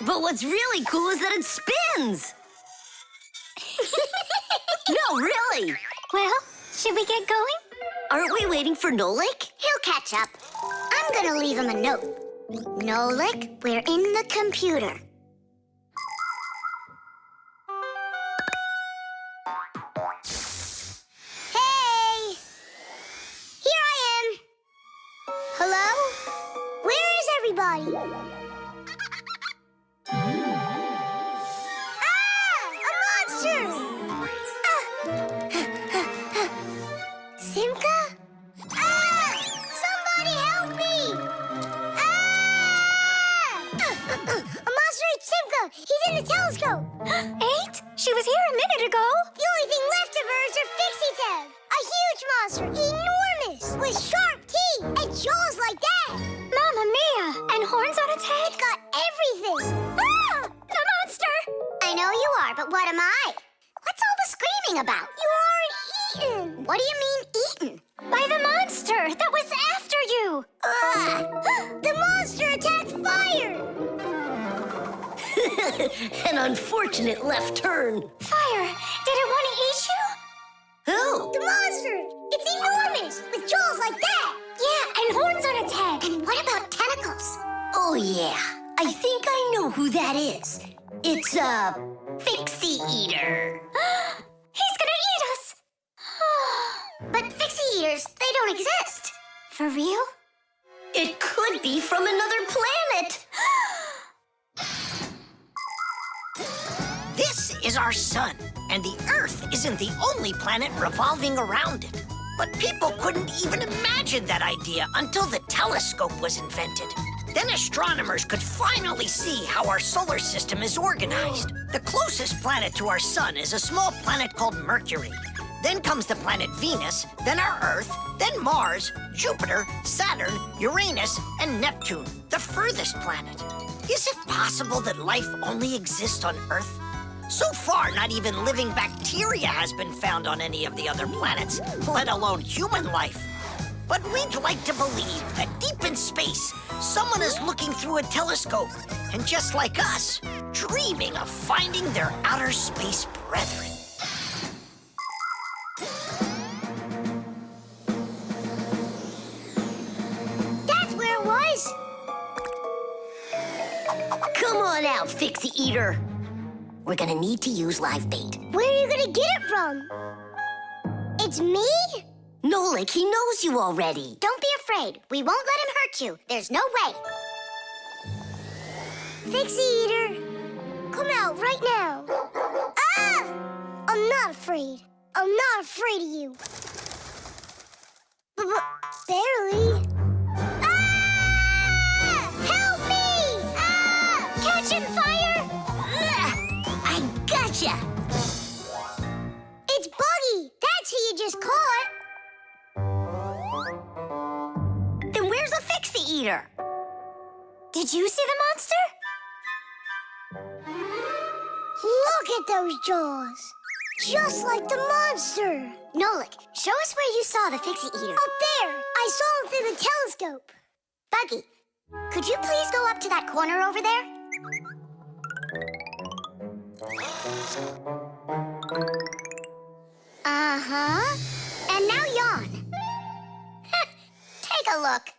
But what's really cool is that it spins. No, really. Well, should we get going? Aren't we waiting for Nolik? He'll catch up. I'm gonna leave him a note. Nolik, we're in the computer. Hey! Here I am. Hello? Where is everybody? Simka? Ah! Somebody help me! Ah! A monster ate Simka! He's in the telescope! Ate? She was here a minute ago. The only thing left of her is her Fixie tag! A huge monster, enormous, with sharp teeth and jaws like that! Mamma mia! And horns on its head? It's got everything! Ah! The monster! I know you are, but what am I? What's all the screaming about? You aren't eaten! What do you mean, eaten? By the monster that was after you! The monster attacked Fire! An unfortunate left turn. Fire, did it want to eat you? Who? The monster! It's enormous, with jaws like that! Yeah, and horns on its head. And what about tentacles? Oh, yeah. I think I know who that is. It's a Fixie eater. He's gonna eat us! But Fixie eaters, they don't exist. For real? It could be from another planet. This is our sun, and the Earth isn't the only planet revolving around it. But people couldn't even imagine that idea until the telescope was invented. Then astronomers could finally see how our solar system is organized. The closest planet to our sun is a small planet called Mercury. Then comes the planet Venus, then our Earth, then Mars, Jupiter, Saturn, Uranus, and Neptune, the furthest planet. Is it possible that life only exists on Earth? So far, not even living bacteria has been found on any of the other planets, let alone human life. But we'd like to believe that deep in space, someone is looking through a telescope, and just like us, dreaming of finding their outer space brethren. That's where it was! Come on out, Fixie eater. we're gonna need to use live bait. Where are you gonna get it from? It's me? Nolik, he knows you already. Don't be afraid. We won't let him hurt you. There's no way. Fixie Eater, come out right now. Ah! I'm not afraid. I'm not afraid of you. Barely. Ah! Help me! Ah! Catching fire! I gotcha! It's Buggy. That's who you just caught. Then where's the Fixie Eater? Did you see the monster? Look at those jaws. Just like the monster. Nolik, show us where you saw the Fixie Eater. Up there. I saw him through the telescope. Buggy, could you please go up to that corner over there? Uh-huh. And now yawn. Take a look.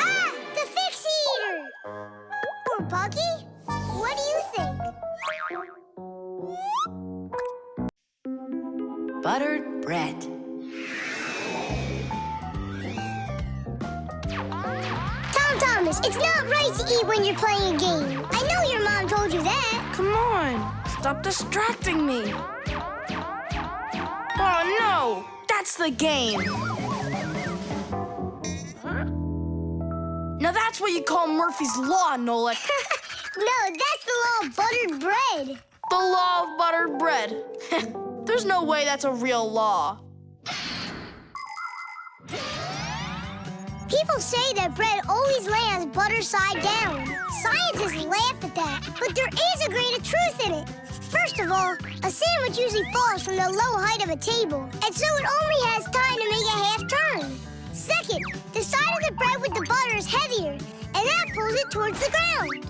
Ah! The Fixie Eater! Or Buggy? What do you think? Buttered bread. Tom Thomas, it's not right to eat when you're playing a game. I know your mom told you that. Come on, stop distracting me. Oh no, that's the game. Now that's what you call Murphy's Law, Nolik. No, that's the law of buttered bread. The law of buttered bread. There's no way that's a real law. People say that bread always lands butter side down. Scientists laugh at that, but there is a grain of truth in it. First of all, a sandwich usually falls from the low height of a table, and so it only has time to make a half turn. Second, the side of the bread with the butter is heavier, and that pulls it towards the ground.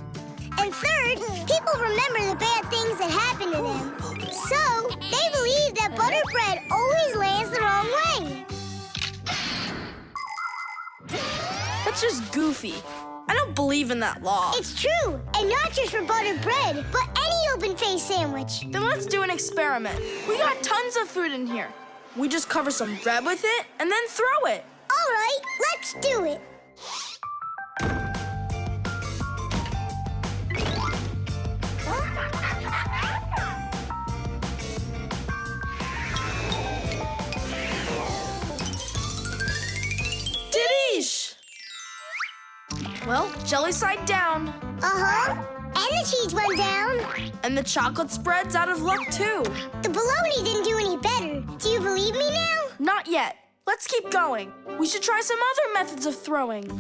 And third, people remember the bad things that happen to them. So, they believe that buttered bread always lands the wrong way. That's just goofy. I don't believe in that law. It's true, and not just for buttered bread, but any open-faced sandwich. Then let's do an experiment. We got tons of food in here. We just cover some bread with it and then throw it. All right, let's do it. Didish! Well, jelly side down. Uh-huh. And the cheese went down. And the chocolate spread's out of luck, too. The bologna didn't do any better. Do you believe me now? Not yet. Let's keep going. We should try some other methods of throwing.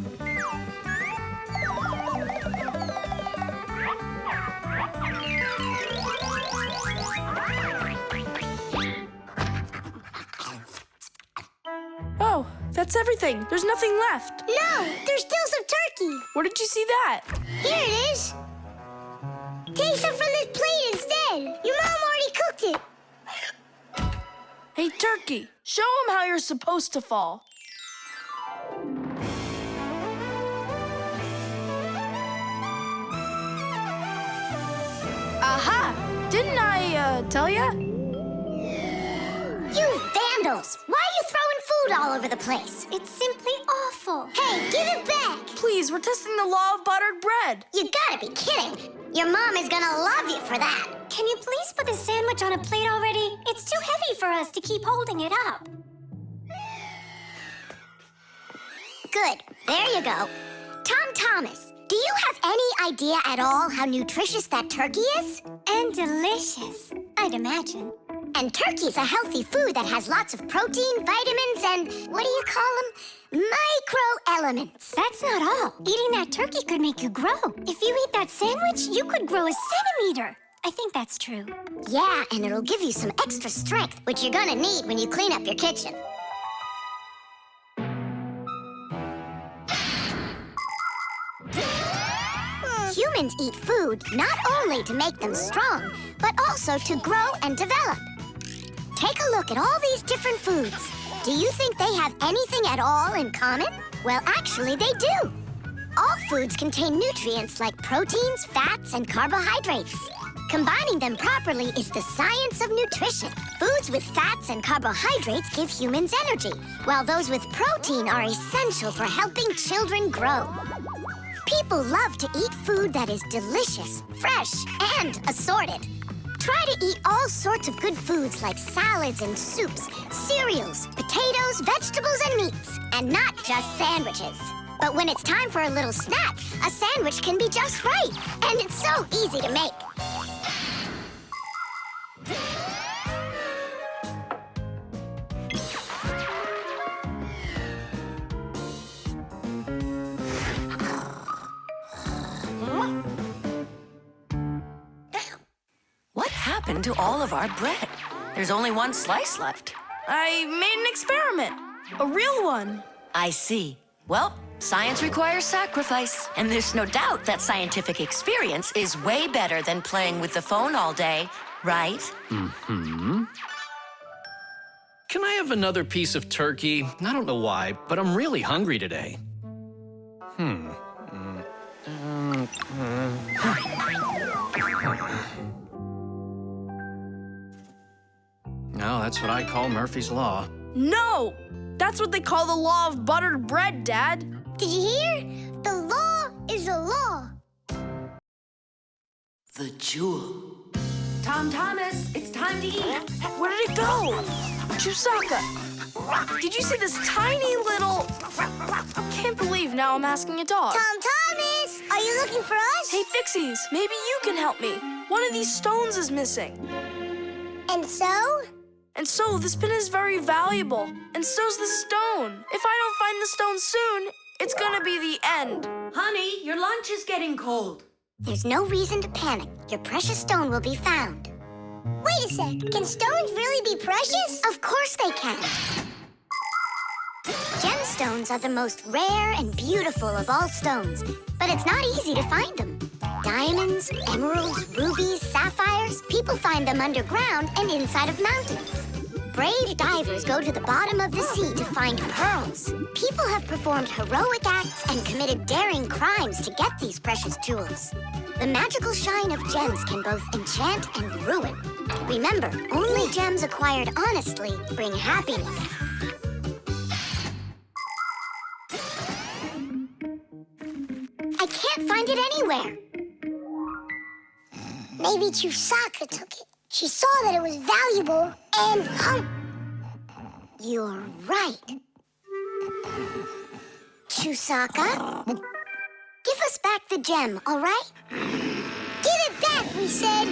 Oh, that's everything. There's nothing left. No, there's still some turkey. Where did you see that? Here it is. Take some from this plate instead. Your mom already cooked it. Hey, turkey, show them how you're supposed to fall. Aha! Didn't I, tell ya? You vandals! Why are you throwing food all over the place? It's simply awful. Hey, give it back. Please, we're testing the law of buttered bread. You gotta be kidding. Your mom is gonna love you for that. Can you please put the sandwich on a plate already? It's too heavy for us to keep holding it up. Good. There you go. Tom Thomas, do you have any idea at all how nutritious that turkey is? And delicious, I'd imagine. And turkey's a healthy food that has lots of protein, vitamins, and what do you call them? Microelements. That's not all. Eating that turkey could make you grow. If you eat that sandwich, you could grow a centimeter. I think that's true. Yeah, and it'll give you some extra strength, which you're gonna need when you clean up your kitchen. Humans eat food not only to make them strong, but also to grow and develop. Take a look at all these different foods. Do you think they have anything at all in common? Well, actually, they do. All foods contain nutrients like proteins, fats, and carbohydrates. Combining them properly is the science of nutrition. Foods with fats and carbohydrates give humans energy, while those with protein are essential for helping children grow. People love to eat food that is delicious, fresh, and assorted. Try to eat all sorts of good foods like salads and soups, cereals, potatoes, vegetables, and meats, and not just sandwiches. But when it's time for a little snack, a sandwich can be just right, and it's so easy to make. What happened to all of our bread? There's only one slice left. I made an experiment. A real one. I see. Well, science requires sacrifice, and there's no doubt that scientific experience is way better than playing with the phone all day, right? Mm-hmm. Can I have another piece of turkey? I don't know why, but I'm really hungry today. No, that's what I call Murphy's Law. No! That's what they call the law of buttered bread, Dad. Did you hear? The law is a law. The jewel. Tom Thomas, it's time to eat. Where did it go? Chusaka, did you see this tiny little... Can't believe now I'm asking a dog. Tom Thomas, are you looking for us? Hey, Fixies, maybe you can help me. One of these stones is missing. And so? And so, this pin is very valuable, and so's the stone. If I don't find the stone soon, it's gonna be the end. Honey, your lunch is getting cold. There's no reason to panic. Your precious stone will be found. Wait a sec, can stones really be precious? Of course they can. Gemstones are the most rare and beautiful of all stones, but it's not easy to find them. Diamonds, emeralds, rubies, sapphires, people find them underground and inside of mountains. Brave divers go to the bottom of the sea to find pearls. People have performed heroic acts and committed daring crimes to get these precious jewels. The magical shine of gems can both enchant and ruin. Remember, only gems acquired honestly bring happiness. I can't find it anywhere. Maybe Chusaka took it. She saw that it was valuable and You're right. Chusaka, give us back the gem, all right? give it back, we said.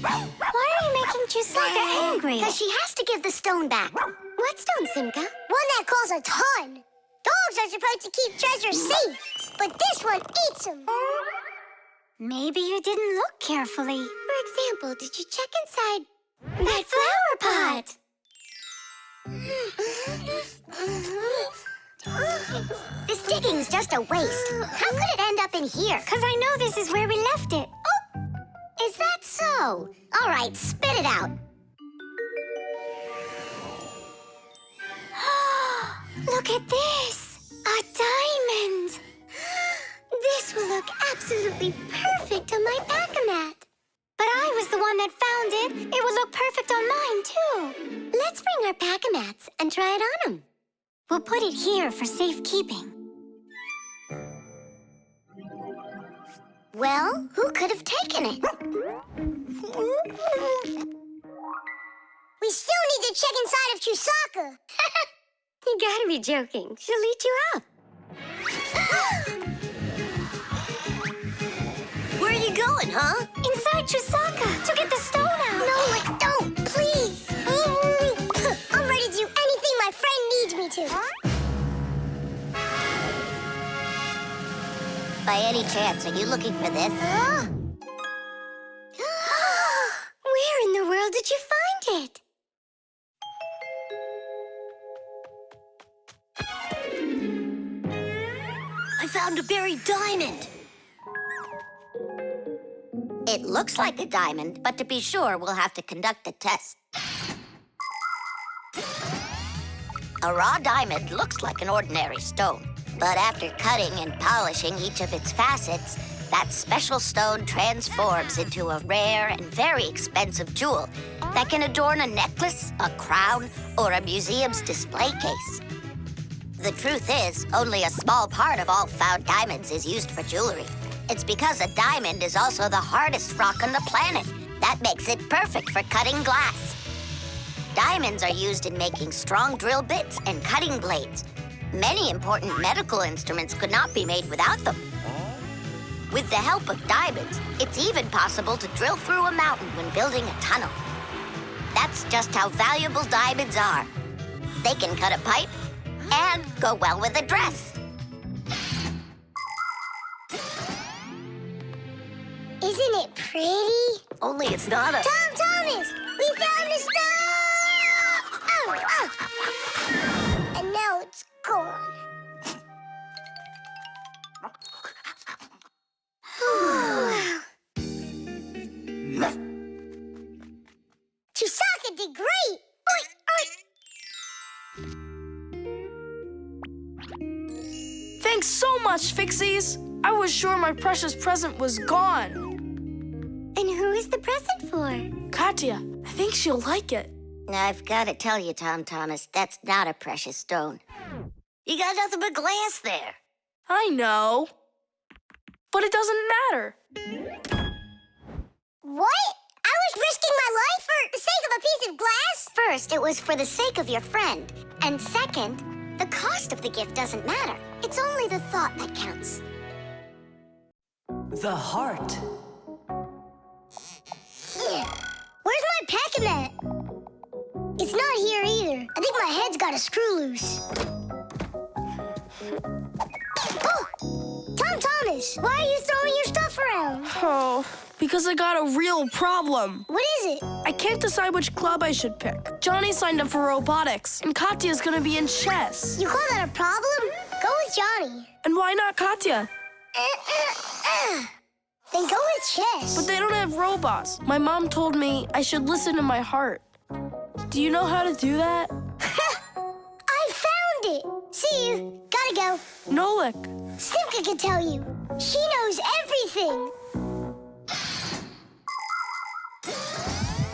Why are you making Chusaka angry? Because she has to give the stone back. What stone, Simka? One that costs a ton. Dogs are supposed to keep treasure safe, but this one eats them. Maybe you didn't look carefully. For example, did you check inside that flower pot? This digging's just a waste. How could it end up in here? Because I know this is where we left it. Oh! Is that so? All right, spit it out. Look at this! A diamond! This will look absolutely perfect on my back-a-mat. But I was the one that found it. It will look perfect on mine, too. Let's bring our back-a-mats and try it on them. We'll put it here for safekeeping. Well, who could have taken it? We still need to check inside of Chusaka. You gotta be joking. She'll eat you up. Where are you going, huh? Inside Chusaka to get the stone out. No, don't, please. I'm ready to do anything my friend needs me to. By any chance, are you looking for this? Where in the world did you find it? I found a buried diamond. It looks like a diamond, but to be sure, we'll have to conduct a test. A raw diamond looks like an ordinary stone. But after cutting and polishing each of its facets, that special stone transforms into a rare and very expensive jewel that can adorn a necklace, a crown, or a museum's display case. The truth is, only a small part of all found diamonds is used for jewelry. It's because a diamond is also the hardest rock on the planet. That makes it perfect for cutting glass. Diamonds are used in making strong drill bits and cutting blades. Many important medical instruments could not be made without them. With the help of diamonds, it's even possible to drill through a mountain when building a tunnel. That's just how valuable diamonds are. They can cut a pipe and go well with a dress. Isn't it pretty? Only it's not a... Tom Thomas! We found the stuff! Oh! And now it's gone. Chusaka did great! Oink, oink. Thanks so much, Fixies. I was sure my precious present was gone. And who is the present for? Katya, I think she'll like it. I've got to tell you, Tom Thomas, that's not a precious stone. You got nothing but glass there. I know. But it doesn't matter. What? I was risking my life for the sake of a piece of glass? First, it was for the sake of your friend. And second, the cost of the gift doesn't matter. It's only the thought that counts. The heart. Where's my packing mat? It's not here either. I think my head's got a screw loose. Oh! Tom Thomas, why are you throwing your stuff around? Oh, because I got a real problem. What is it? I can't decide which club I should pick. Johnny signed up for robotics, and Katya's gonna be in chess. You call that a problem? Go with Johnny. And why not Katya? Then go with chess. But they don't have robots. My mom told me I should listen to my heart. Do you know how to do that? I found it. See you. Gotta go. Nolik. Simka can tell you. She knows everything.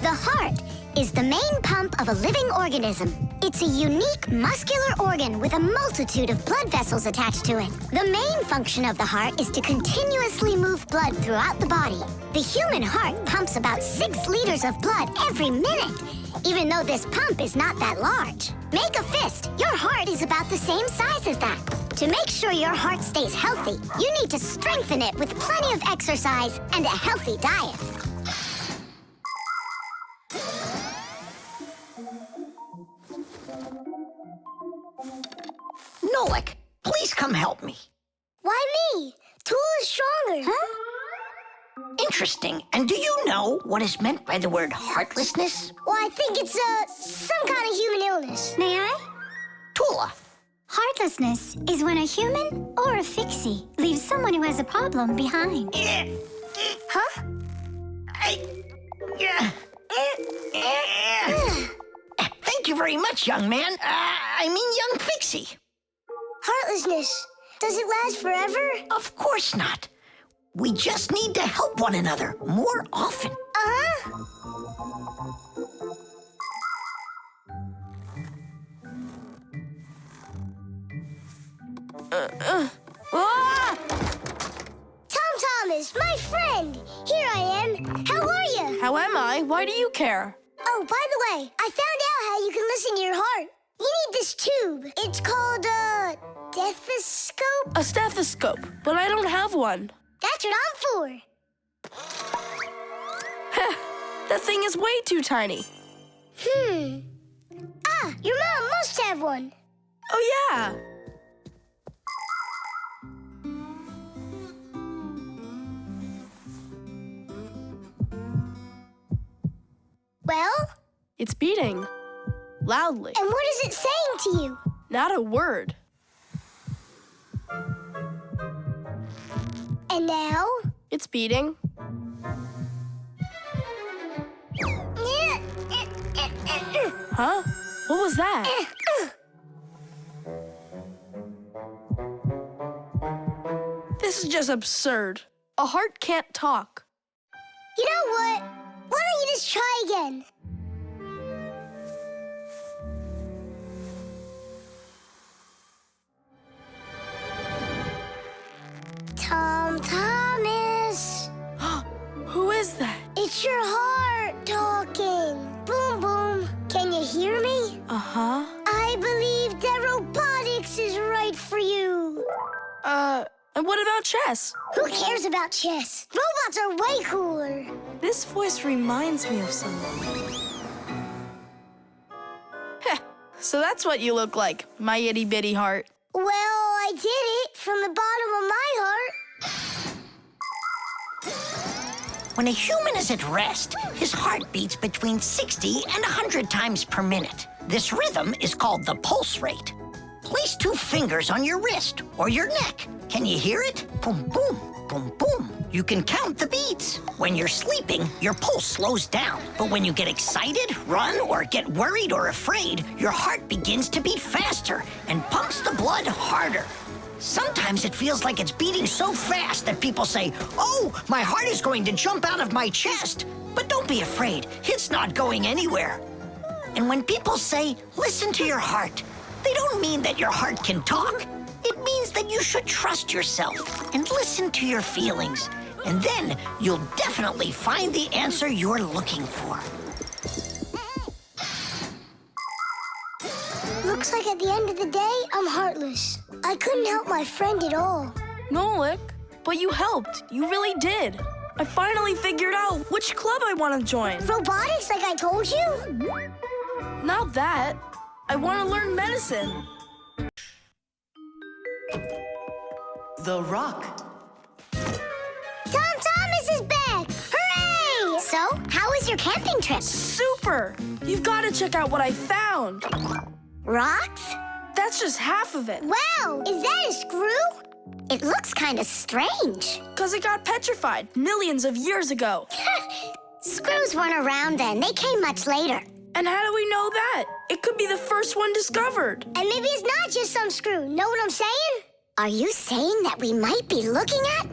The heart is the main pump of a living organism. It's a unique muscular organ with a multitude of blood vessels attached to it. The main function of the heart is to continuously move blood throughout the body. The human heart pumps about 6 liters of blood every minute, even though this pump is not that large. Make a fist. Your heart is about the same size as that. To make sure your heart stays healthy, you need to strengthen it with plenty of exercise and a healthy diet. Nolik, please come help me. Why me? Tool is stronger. Huh? Interesting. And do you know what is meant by the word heartlessness? Well, I think it's some kind of human illness. May I? Tula. Heartlessness is when a human or a fixie leaves someone who has a problem behind. Huh? Thank you very much, young man. I mean, young Fixie. Heartlessness. Does it last forever? Of course not. We just need to help one another more often. Uh-huh. Tom Thomas, my friend. Here I am. How are you? How am I? Why do you care? Oh, by the way, I found out how you can listen to your heart. You need this tube. It's called a stethoscope. A stethoscope, but I don't have one. That's what I'm for. That thing is way too tiny. Your mom must have one. Oh, yeah. Well? It's beating. Loudly. And what is it saying to you? Not a word. And now? It's beating. Huh? What was that? just absurd. A heart can't talk. You know what? Why don't you just try again? Tom Thomas. Who is that? It's your heart talking. Boom, boom. Can you hear me? Uh-huh. I believe that robotics is right for you. And what about chess? Who cares about chess? Robots are way cooler. This voice reminds me of someone. Heh, so that's what you look like, my itty-bitty heart. Well, I did it from the bottom of my heart. When a human is at rest, his heart beats between 60 and 100 times per minute. This rhythm is called the pulse rate. Place 2 fingers on your wrist or your neck. Can you hear it? Boom, boom, boom, boom. You can count the beats. When you're sleeping, your pulse slows down. But when you get excited, run, or get worried or afraid, your heart begins to beat faster and pumps the blood harder. Sometimes it feels like it's beating so fast that people say, "Oh, my heart is going to jump out of my chest." But don't be afraid, it's not going anywhere. And when people say, "Listen to your heart," they don't mean that your heart can talk. It means that you should trust yourself and listen to your feelings. And then you'll definitely find the answer you're looking for. Looks like at the end of the day, I'm heartless. I couldn't help my friend at all. Nolik, but you helped. You really did. I finally figured out which club I want to join. Robotics, like I told you? Not that. I want to learn medicine. The Rock. Tom Thomas is back! Hooray! So, how was your camping trip? Super! You've got to check out what I found. Rocks? That's just half of it. Wow! Is that a screw? It looks kind of strange. Because it got petrified millions of years ago. Screws weren't around then. They came much later. And how do we know that? It could be the first one discovered. And maybe it's not just some screw. Know what I'm saying? Are you saying that we might be looking at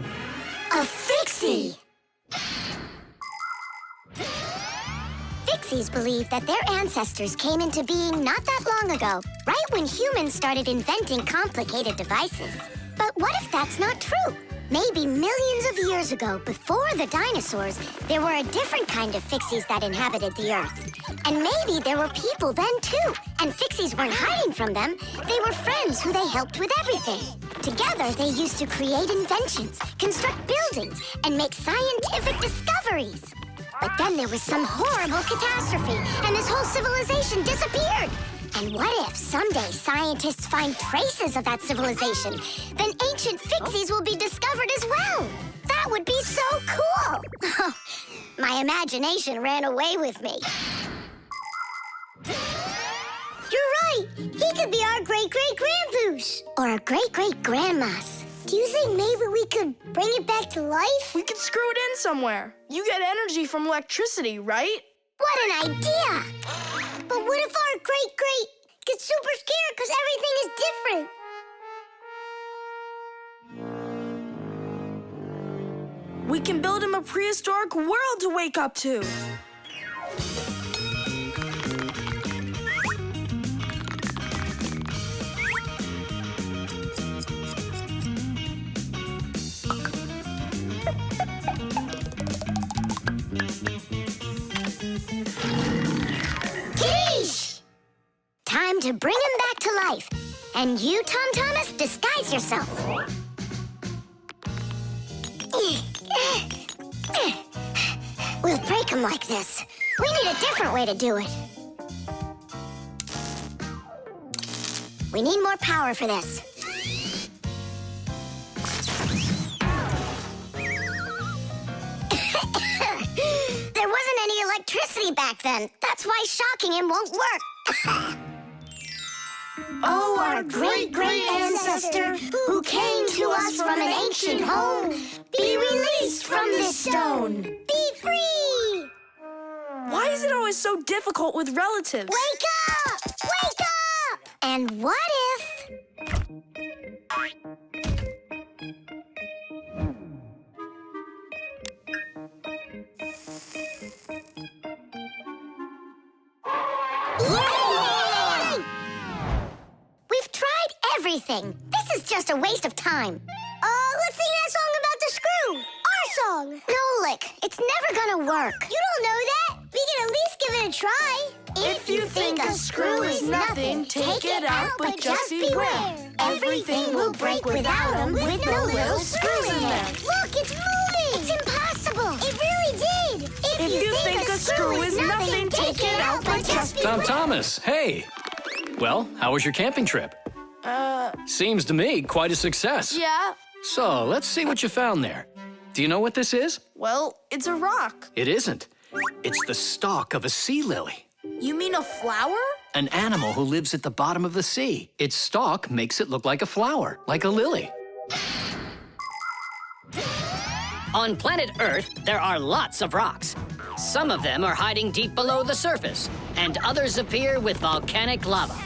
a Fixie? Fixies believe that their ancestors came into being not that long ago, right when humans started inventing complicated devices. But what if that's not true? Maybe millions of years ago, before the dinosaurs, there were a different kind of Fixies that inhabited the Earth. And maybe there were people then, too. And Fixies weren't hiding from them. They were friends who they helped with everything. Together, they used to create inventions, construct buildings, and make scientific discoveries. But then there was some horrible catastrophe, and this whole civilization disappeared. And what if someday scientists find traces of that civilization? Then ancient Fixies will be discovered as well. That would be so cool. My imagination ran away with me. You're right. He could be our great-great-grandpoos. Or our great-great-grandmas. Do you think maybe we could bring it back to life? We could screw it in somewhere. You get energy from electricity, right? What an idea! But what if our great-great gets super scared because everything is different? We can build him a prehistoric world to wake up to. Time to bring him back to life. And you, Tom Thomas, disguise yourself. We'll break him like this. We need a different way to do it. We need more power for this. There wasn't any electricity back then. That's why shocking him won't work. Oh, our great-great ancestor, who came to us from an ancient home, be released from this stone. Be free! Why is it always so difficult with relatives? Wake up! Wake up! And what if... anything. This is just a waste of time. Let's sing that song about the screw. Our song. Nolik, it's never gonna work. You don't know that. We can at least give it a try. If you think a screw is nothing, take it out, but just beware. Everything will break without them with no little screws in there. Look, it's moving. It's impossible. It really did. If you think a screw is nothing, take it out, but just beware. Tom Thomas, hey. Well, how was your camping trip? Seems to me quite a success. Yeah, So, let's see what you found there. Do you know what this is? well, it's a rock. It isn't. It's the stalk of a sea lily, You mean a flower? an animal who lives at the bottom of the sea. Its stalk makes it look like a flower, like a lily. On planet Earth, there are lots of rocks. Some of them are hiding deep below the surface, and others appear with volcanic lava.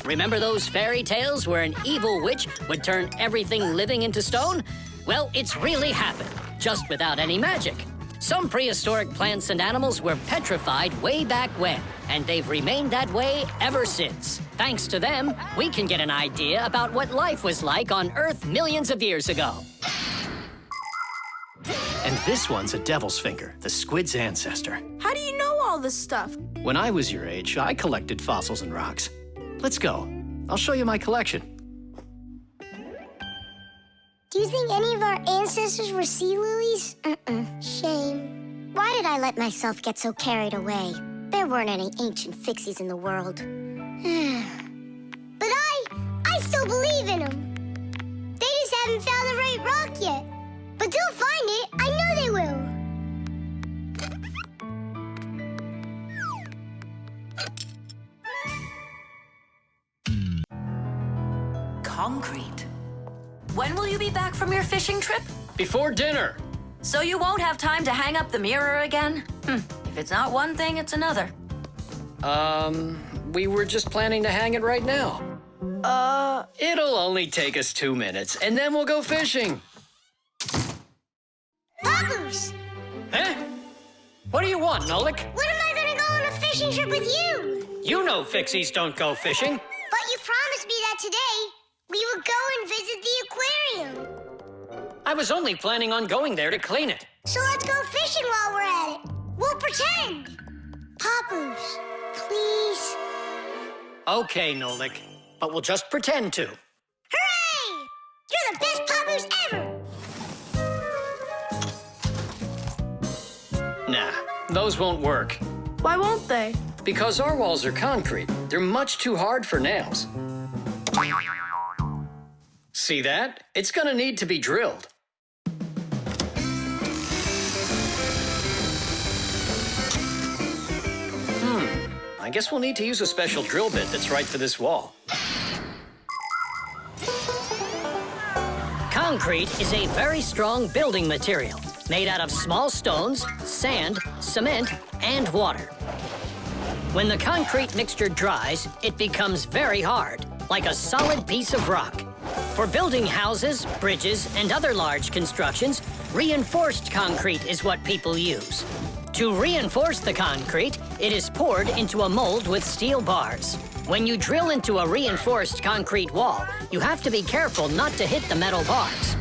Remember those fairy tales where an evil witch would turn everything living into stone? Well, it's really happened, just without any magic. Some prehistoric plants and animals were petrified way back when, and they've remained that way ever since. Thanks to them, we can get an idea about what life was like on Earth millions of years ago. And this one's a devil's finger, the squid's ancestor. How do you know all this stuff? When I was your age, I collected fossils and rocks. Let's go. I'll show you my collection. Do you think any of our ancestors were sea lilies? Shame. Why did I let myself get so carried away? There weren't any ancient Fixies in the world. But I still believe in them. They just haven't found the right rock yet. But they'll find it. I know they will. Concrete. When will you be back from your fishing trip? Before dinner. So you won't have time to hang up the mirror again? If it's not one thing, it's another. We were just planning to hang it right now. It'll only take us 2 minutes, and then we'll go fishing. Papoose! Huh? What do you want, Nolik? When am I gonna go on a fishing trip with you? You know Fixies don't go fishing. But you promised me that today we would go and visit the aquarium. I was only planning on going there to clean it. So let's go fishing while we're at it. We'll pretend. Papoose, please. Okay, Nolik, but we'll just pretend to. Hooray! You're the best Papoose ever! Nah, those won't work. Why won't they? Because our walls are concrete. They're much too hard for nails. See that? It's gonna need to be drilled. I guess we'll need to use a special drill bit that's right for this wall. Concrete is a very strong building material made out of small stones, sand, cement, and water. When the concrete mixture dries, it becomes very hard, like a solid piece of rock. For building houses, bridges, and other large constructions, reinforced concrete is what people use. To reinforce the concrete, it is poured into a mold with steel bars. When you drill into a reinforced concrete wall, you have to be careful not to hit the metal bars.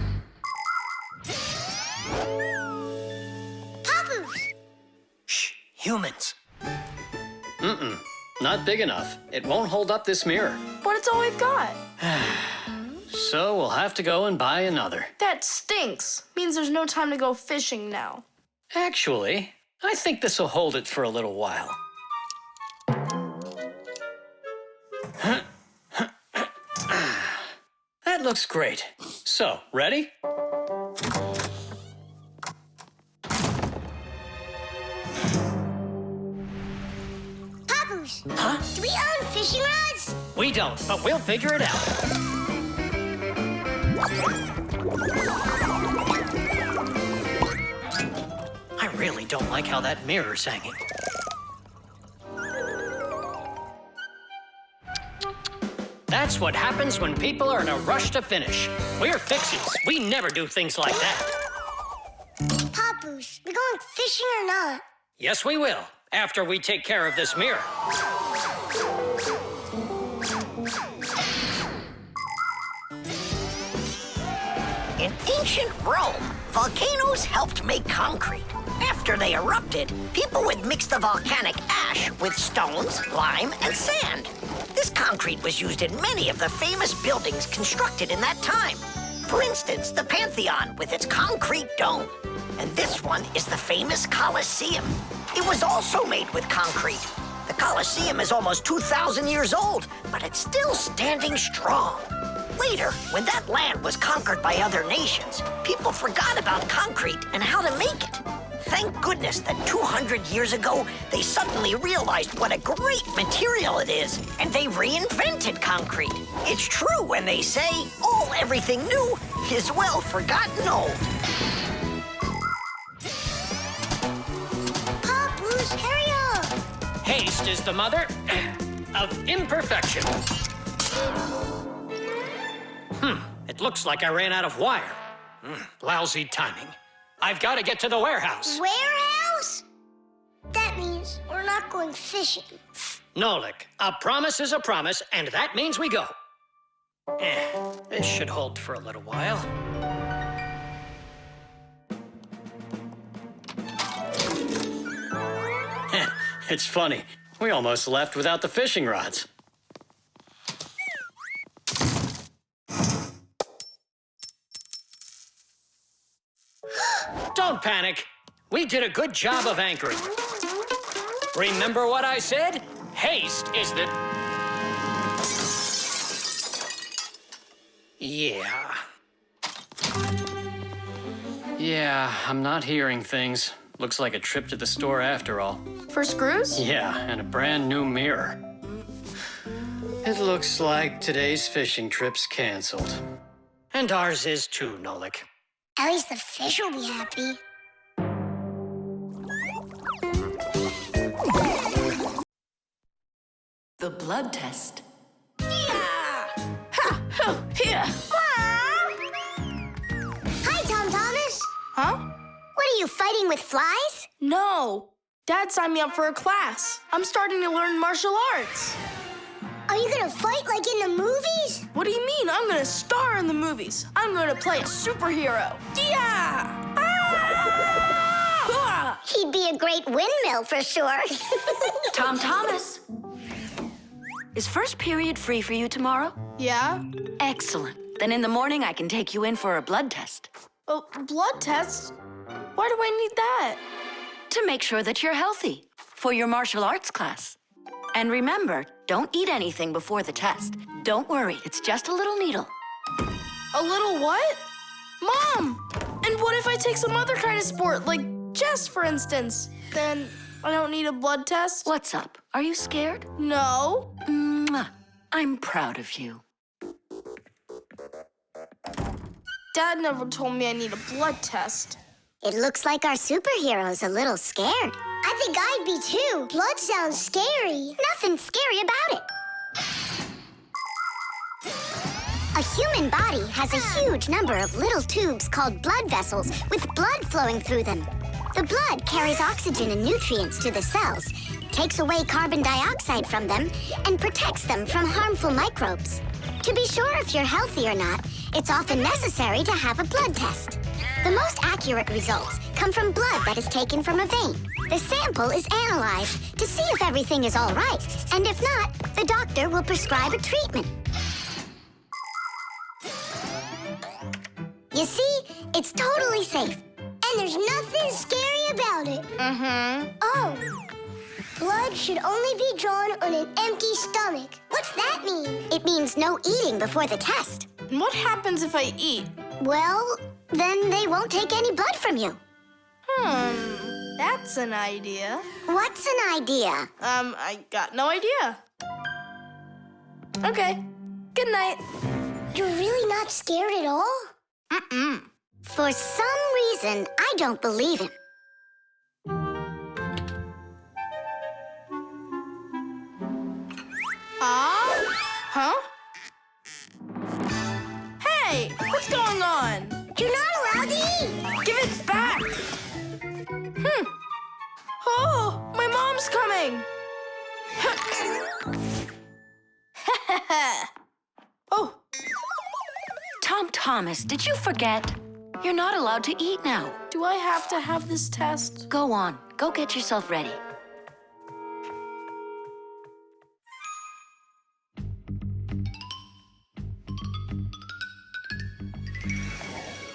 Papoose! Shh, humans. Not big enough. It won't hold up this mirror. But it's all we've got. So we'll have to go and buy another. That stinks. Means there's no time to go fishing now. Actually, I think this will hold it for a little while. That looks great. So, ready? Papoose! Huh? Do we own fishing rods? We don't, but we'll figure it out. I really don't like how that mirror's hanging. That's what happens when people are in a rush to finish. We're Fixies. We never do things like that. Papoose, we going fishing or not? Yes, we will, after we take care of this mirror. ancient Rome, volcanoes helped make concrete. After they erupted, people would mix the volcanic ash with stones, lime, and sand. This concrete was used in many of the famous buildings constructed in that time. For instance, the Pantheon with its concrete dome. And this one is the famous Colosseum. It was also made with concrete. The Colosseum is almost 2,000 years old, but it's still standing strong. Later, when that land was conquered by other nations, people forgot about concrete and how to make it. Thank goodness that 200 years ago, they suddenly realized what a great material it is, and they reinvented concrete. It's true when they say, everything new is well forgotten old. Papoose, hurry up! Haste is the mother of imperfection. It looks like I ran out of wire. Lousy timing. I've got to get to the warehouse. Warehouse? That means we're not going fishing. Nolik, a promise is a promise, and that means we go. This should hold for a little while. It's funny. We almost left without the fishing rods. Don't panic. We did a good job of anchoring. Remember what I said? Haste is the... Yeah, I'm not hearing things. Looks like a trip to the store after all. For screws? Yeah, and a brand new mirror. It looks like today's fishing trip's canceled. And ours is too, Nolik. At least the fish will be happy. The blood test. Here. Hi, Tom Thomas. Huh? What are you, fighting with flies? No. Dad signed me up for a class. I'm starting to learn martial arts. Are you gonna fight like in the movies? What do you mean? I'm gonna star in the movies. I'm gonna play a superhero. Yeah! Ah! He'd be a great windmill for sure. Tom Thomas. Is first period free for you tomorrow? Yeah? Excellent. Then in the morning I can take you in for a blood test. Oh, blood test? Why do I need that? To make sure that you're healthy for your martial arts class. And remember, don't eat anything before the test. Don't worry, it's just a little needle. A little what? Mom! And what if I take some other kind of sport, like chess, for instance? Then I don't need a blood test? What's up? Are you scared? No. Mwah. I'm proud of you. Dad never told me I need a blood test. It looks like our superhero's a little scared. I think I'd be too. Blood sounds scary. Nothing scary about it. A human body has a huge number of little tubes called blood vessels with blood flowing through them. The blood carries oxygen and nutrients to the cells, takes away carbon dioxide from them, and protects them from harmful microbes. To be sure if you're healthy or not, it's often necessary to have a blood test. The most accurate results come from blood that is taken from a vein. The sample is analyzed to see if everything is all right, and if not, the doctor will prescribe a treatment. You see, it's totally safe. And there's nothing scary about it. Oh, blood should only be drawn on an empty stomach. What's that mean? It means no eating before the test. And what happens if I eat? Well, then they won't take any blood from you. That's an idea. What's an idea? I got no idea. Okay, good night. You're really not scared at all? For some reason, I don't believe him. Huh? Hey, what's going on? You're not allowed to eat. Give it back. Oh, my mom's coming. Oh. Tom Thomas, did you forget? You're not allowed to eat now. Do I have to have this test? Go on. Go get yourself ready.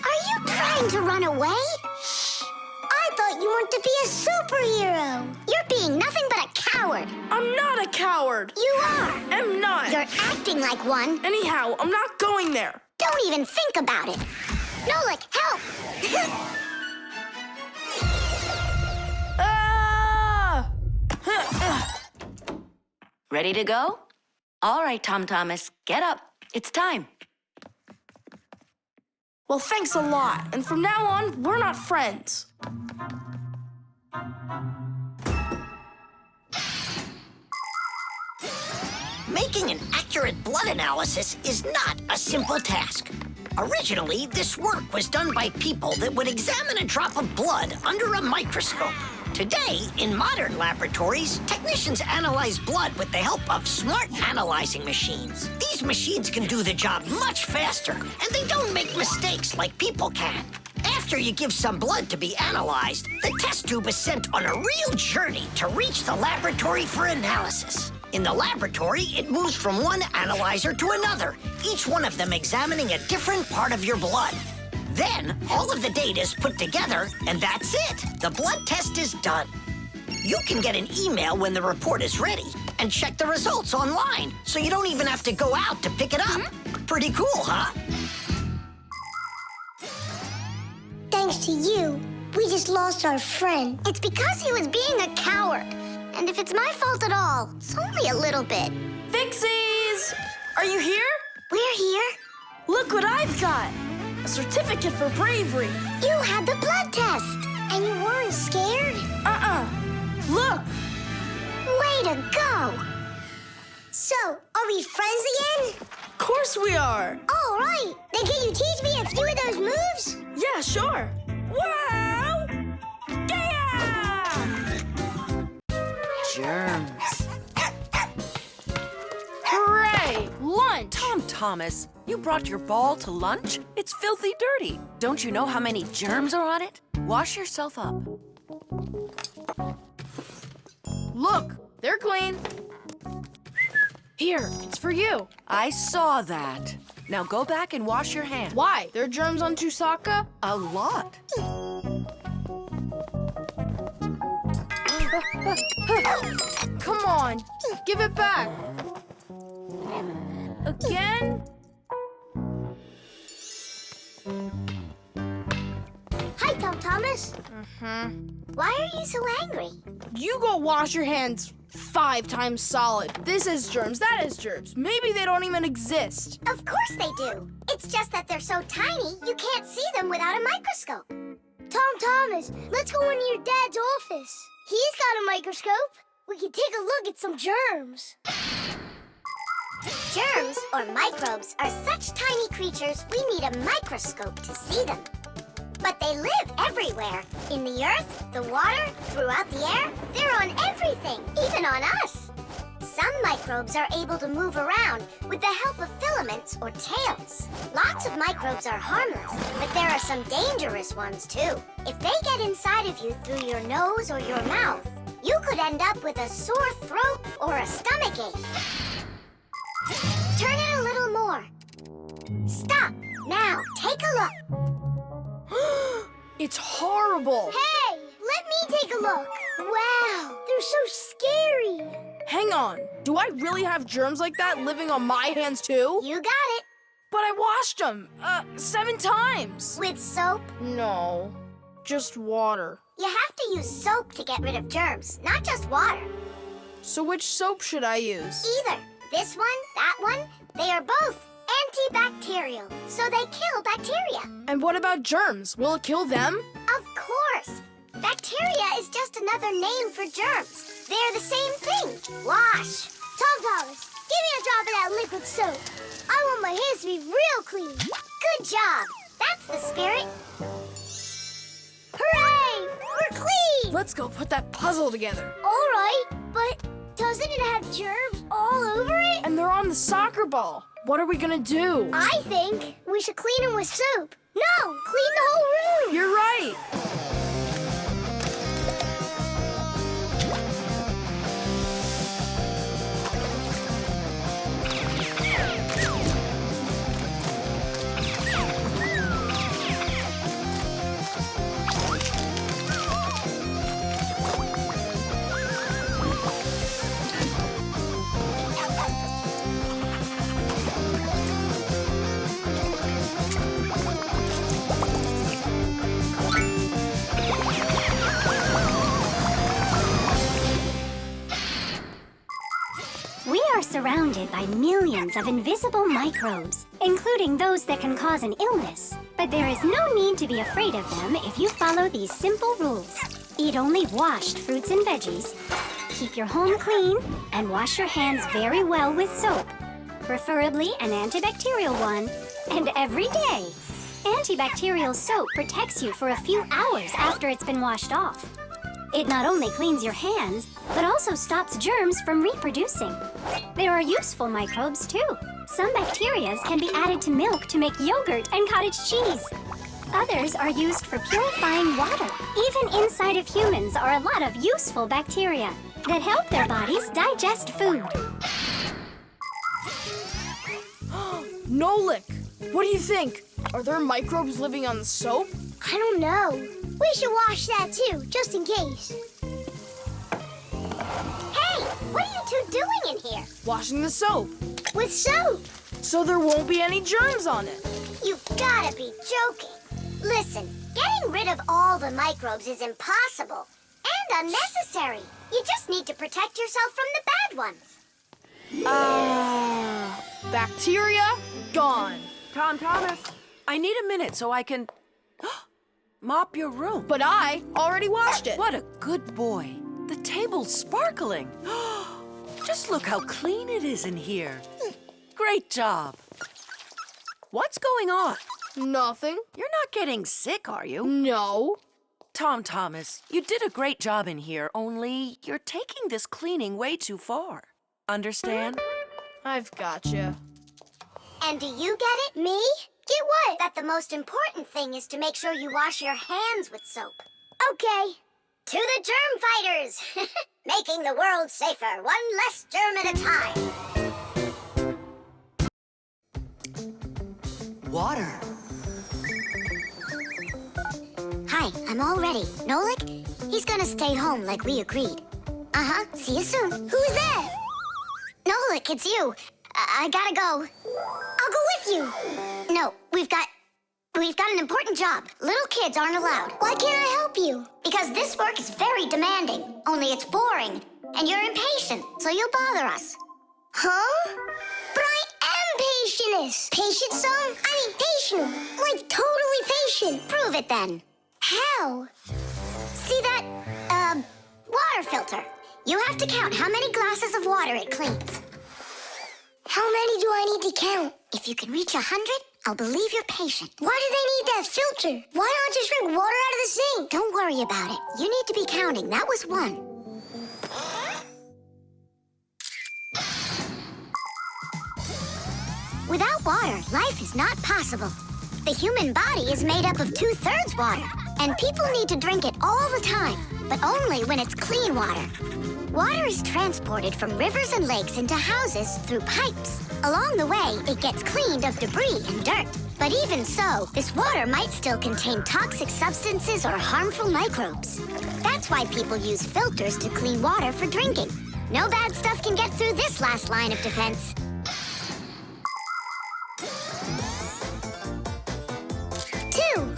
Are you trying to run away? I thought you wanted to be a superhero. You're being nothing but a coward. I'm not a coward. You are. I'm not. You're acting like one. Anyhow, I'm not going there. Don't even think about it. Nolik, help! Ah! Ready to go? All right, Tom Thomas, get up. It's time. Well, thanks a lot. And from now on, we're not friends. Making an accurate blood analysis is not a simple task. Originally, this work was done by people that would examine a drop of blood under a microscope. Today, in modern laboratories, technicians analyze blood with the help of smart analyzing machines. These machines can do the job much faster, and they don't make mistakes like people can. After you give some blood to be analyzed, the test tube is sent on a real journey to reach the laboratory for analysis. In the laboratory, it moves from one analyzer to another, each one of them examining a different part of your blood. Then, all of the data is put together, and that's it. The blood test is done. You can get an email when the report is ready and check the results online, so you don't even have to go out to pick it up. Pretty cool, huh? Thanks to you, we just lost our friend. It's because he was being a coward. And if it's my fault at all, it's only a little bit. Fixies! Are you here? We're here. Look what I've got! A certificate for bravery. You had the blood test, and you weren't scared? Look! Way to go! So, are we friends again? Of course we are! All right. Then can you teach me a few of those moves? Yeah, sure. Wow! Yeah! Germs. Hooray! Lunch! Tom Thomas, you brought your ball to lunch? It's filthy dirty. Don't you know how many germs are on it? Wash yourself up. Look, they're clean. Here, it's for you. I saw that. Now go back and wash your hands. Why? There are germs on Tusaka? A lot. Come on, give it back. Again? Hi, Tom Thomas. Why are you so angry? You go wash your hands 5 times solid. This is germs, that is germs. Maybe they don't even exist. Of course they do. It's just that they're so tiny, you can't see them without a microscope. Tom Thomas, let's go into your dad's office. He's got a microscope. We can take a look at some germs. Germs, or microbes, are such tiny creatures we need a microscope to see them. But they live everywhere. In the earth, the water, throughout the air. They're on everything, even on us. Some microbes are able to move around with the help of filaments or tails. Lots of microbes are harmless, but there are some dangerous ones too. If they get inside of you through your nose or your mouth, you could end up with a sore throat or a stomachache. Turn it a little more. Stop. Now, take a look. It's horrible. Hey, let me take a look. Wow, they're so scary. Hang on. Do I really have germs like that living on my hands too? You got it. But I washed them 7 times. With soap? No, just water. You have to use soap to get rid of germs, not just water. So which soap should I use? Either this one, that one, they are both antibacterial, so they kill bacteria. And what about germs? Will it kill them? Of course. Bacteria is just another name for germs. They're the same thing. Wash. Tom Thomas, give me a drop of that liquid soap. I want my hands to be real clean. Good job. That's the spirit. Hooray! We're clean! Let's go put that puzzle together. All right, but doesn't it have germs all over it? And they're on the soccer ball. What are we gonna do? I think we should clean them with soap. No, clean the whole room. You're right. We are surrounded by millions of invisible microbes, including those that can cause an illness. But there is no need to be afraid of them if you follow these simple rules. Eat only washed fruits and veggies. Keep your home clean and wash your hands very well with soap, preferably an antibacterial one, and every day. Antibacterial soap protects you for a few hours after it's been washed off. It not only cleans your hands, but also stops germs from reproducing. There are useful microbes, too. Some bacteria can be added to milk to make yogurt and cottage cheese. Others are used for purifying water. Even inside of humans are a lot of useful bacteria that help their bodies digest food. Nolik, what do you think? Are there microbes living on the soap? I don't know. We should wash that too, just in case. Hey, what are you two doing in here? Washing the soap. With soap? So there won't be any germs on it. You've gotta be joking. Listen, getting rid of all the microbes is impossible and unnecessary. You just need to protect yourself from the bad ones. Bacteria gone. Tom Thomas, I need a minute so I can mop your room. But I already washed it. What a good boy. The table's sparkling. Just look how clean it is in here. Great job. What's going on? Nothing. You're not getting sick, are you? No. Tom Thomas, you did a great job in here, only you're taking this cleaning way too far. Understand? I've gotcha. And do you get it? Me? Get what? That the most important thing is to make sure you wash your hands with soap. Okay. To the germ fighters! Making the world safer, one less germ at a time. Water. Hi, I'm all ready. Nolik? He's gonna stay home like we agreed. Uh-huh, see you soon. Who's that? Nolik, it's you. I gotta go. I'll go with you. No, we've got an important job. Little kids aren't allowed. Why can't I help you? Because this work is very demanding, only it's boring. And you're impatient, so you'll bother us. Huh? But I am patientest. Patient some? I mean patient. Like totally patient. Prove it then. How? See that, water filter? You have to count how many glasses of water it cleans. How many do I need to count? If you can reach 100, I'll believe you're patient. Why do they need that filter? Why not just drink water out of the sink? Don't worry about it. You need to be counting. That was 1. Without water, life is not possible. The human body is made up of 2/3 water, and people need to drink it all the time, but only when it's clean water. Water is transported from rivers and lakes into houses through pipes. Along the way, it gets cleaned of debris and dirt. But even so, this water might still contain toxic substances or harmful microbes. That's why people use filters to clean water for drinking. No bad stuff can get through this last line of defense. 2.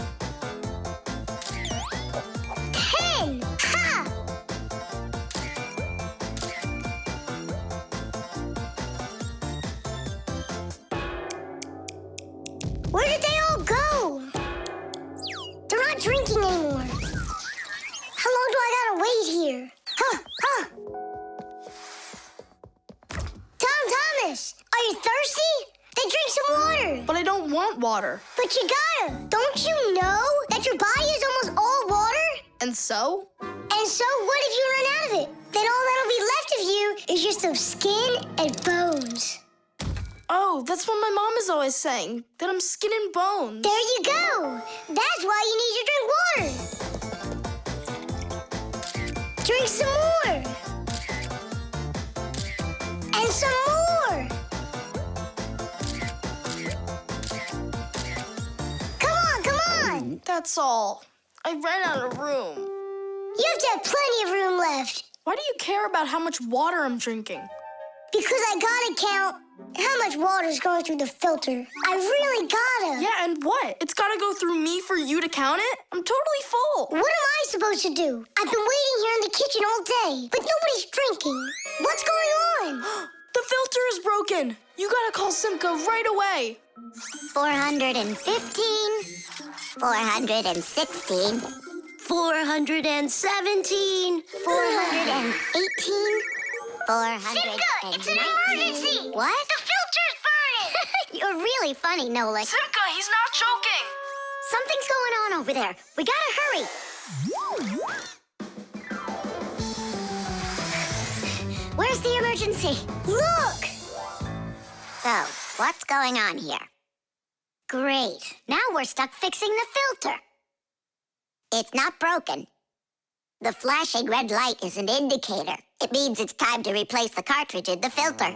10. Ha! Where did they all go? They're not drinking anymore. How long do I gotta wait here? Tom Thomas, are you thirsty? Then drink some water. But I don't want water. But you gotta. Don't you know that your body is almost all water? And so? And so what if you run out of it? Then all that'll be left of you is just some skin and bones. Oh, Oh, that's what my mom is always saying, that I'm skin and bones. There you go. That's why you need to drink water. Drink some more. And some more. Come on. That's all. I ran out of room. You have to have plenty of room left. Why do you care about how much water I'm drinking? Because I gotta count how much water's going through the filter. I really gotta. Yeah, and what? It's gotta go through me for you to count it? I'm totally full. What am I supposed to do? I've been waiting here in the kitchen all day, but nobody's drinking. What's going on? The filter is broken. You gotta call Simka right away. 415, 416, 417. 418, 419. Simka, it's an emergency! What? The filter's burning! You're really funny, Nolik. Simka, he's not choking. Something's going on over there. We gotta hurry. Where's the emergency? Look! So, what's going on here? Great. Now we're stuck fixing the filter. It's not broken. The flashing red light is an indicator. It means it's time to replace the cartridge in the filter.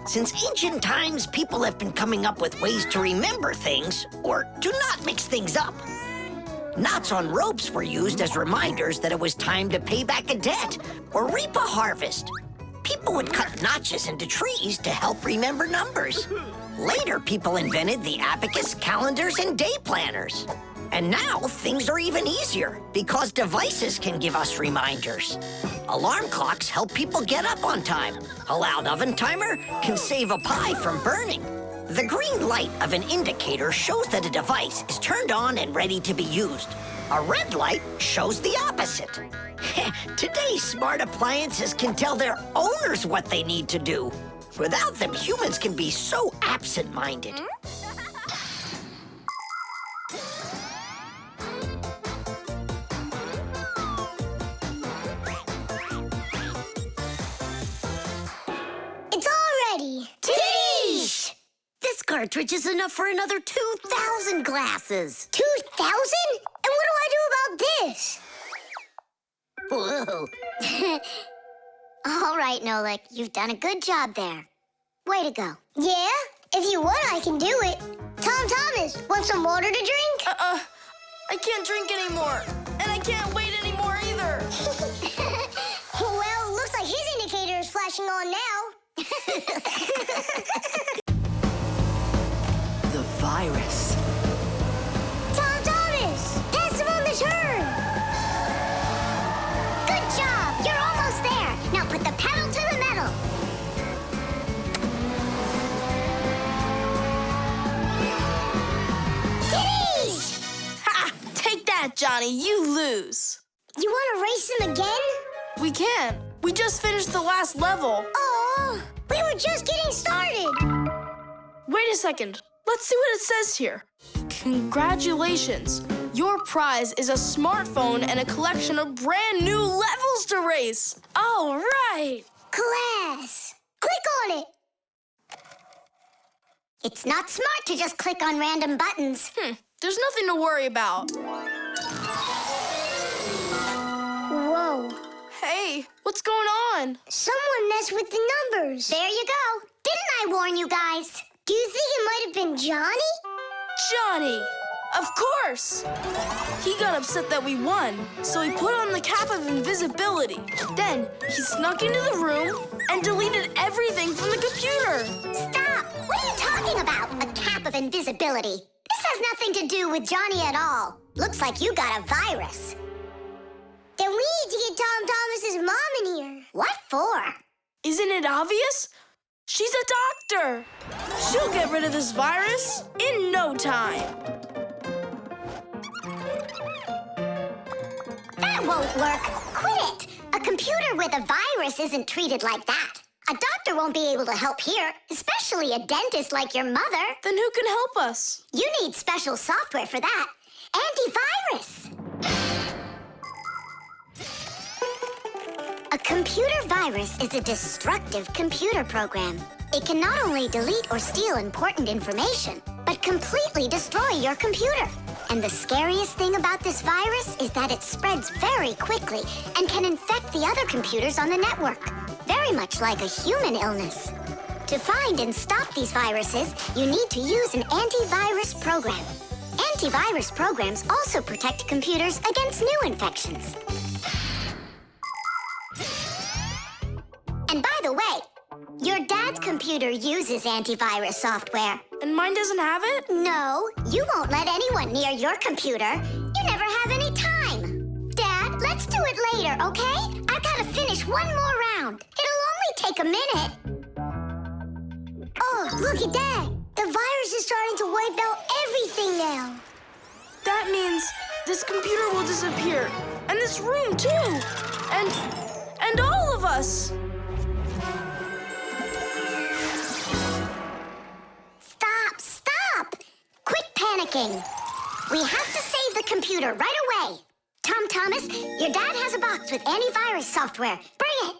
Since ancient times, people have been coming up with ways to remember things or to not mix things up. Knots on ropes were used as reminders that it was time to pay back a debt or reap a harvest. People would cut notches into trees to help remember numbers. Later, people invented the abacus, calendars, and day planners. And now, things are even easier because devices can give us reminders. Alarm clocks help people get up on time. A loud oven timer can save a pie from burning. The green light of an indicator shows that a device is turned on and ready to be used. A red light shows the opposite. Today's smart appliances can tell their owners what they need to do. Without them, humans can be so absent-minded. It's all ready. Titties! This cartridge is enough for another 2,000 glasses. 2,000? And what do I do about this? Whoa. All right, Nolik, you've done a good job there. Way to go. Yeah? If you want, I can do it. Tom Thomas, want some water to drink? I can't drink anymore. And I can't wait anymore either. Well, looks like his indicator is flashing on now. The virus. Tom Thomas, pass him on the turn. Good job. You're almost there. Now put the pedal to the metal. Titties! Ha! Take that, Johnny. You lose. You want to race him again? We can. We just finished the last level. Oh, we were just getting started. Wait a second. Let's see what it says here. Congratulations. Your prize is a smartphone and a collection of brand new levels to race. All right. Class. Click on it. It's not smart to just click on random buttons. There's nothing to worry about. Whoa. Hey, what's going on? Someone messed with the numbers. There you go. Didn't I warn you guys? Do you think it might have been Johnny? Johnny! Of course! He got upset that we won, so he put on the cap of invisibility. Then he snuck into the room and deleted everything from the computer. Stop! What are you talking about? A cap of invisibility. This has nothing to do with Johnny at all. Looks like you got a virus. Then we need to get Tom Thomas's mom in here. What for? Isn't it obvious? She's a doctor. She'll get rid of this virus in no time. That won't work. Quit it. A computer with a virus isn't treated like that. A doctor won't be able to help here, especially a dentist like your mother. Then who can help us? You need special software for that. Antivirus. A A computer virus is a destructive computer program. It can not only delete or steal important information, but completely destroy your computer. And the scariest thing about this virus is that it spreads very quickly and can infect the other computers on the network, very much like a human illness. To find and stop these viruses, you need to use an antivirus program. Antivirus programs also protect computers against new infections. And by the way, your dad's computer uses antivirus software. And mine doesn't have it? No, you won't let anyone near your computer. You never have any time. Dad, let's do it later, okay? I've got to finish one more round. It'll only take a minute. Oh, look at that. The virus is starting to wipe out everything now. That means this computer will disappear. And this room, too. And all of us. Stop! Quit panicking. We have to save the computer right away. Tom Thomas, your dad has a box with antivirus software. Bring it.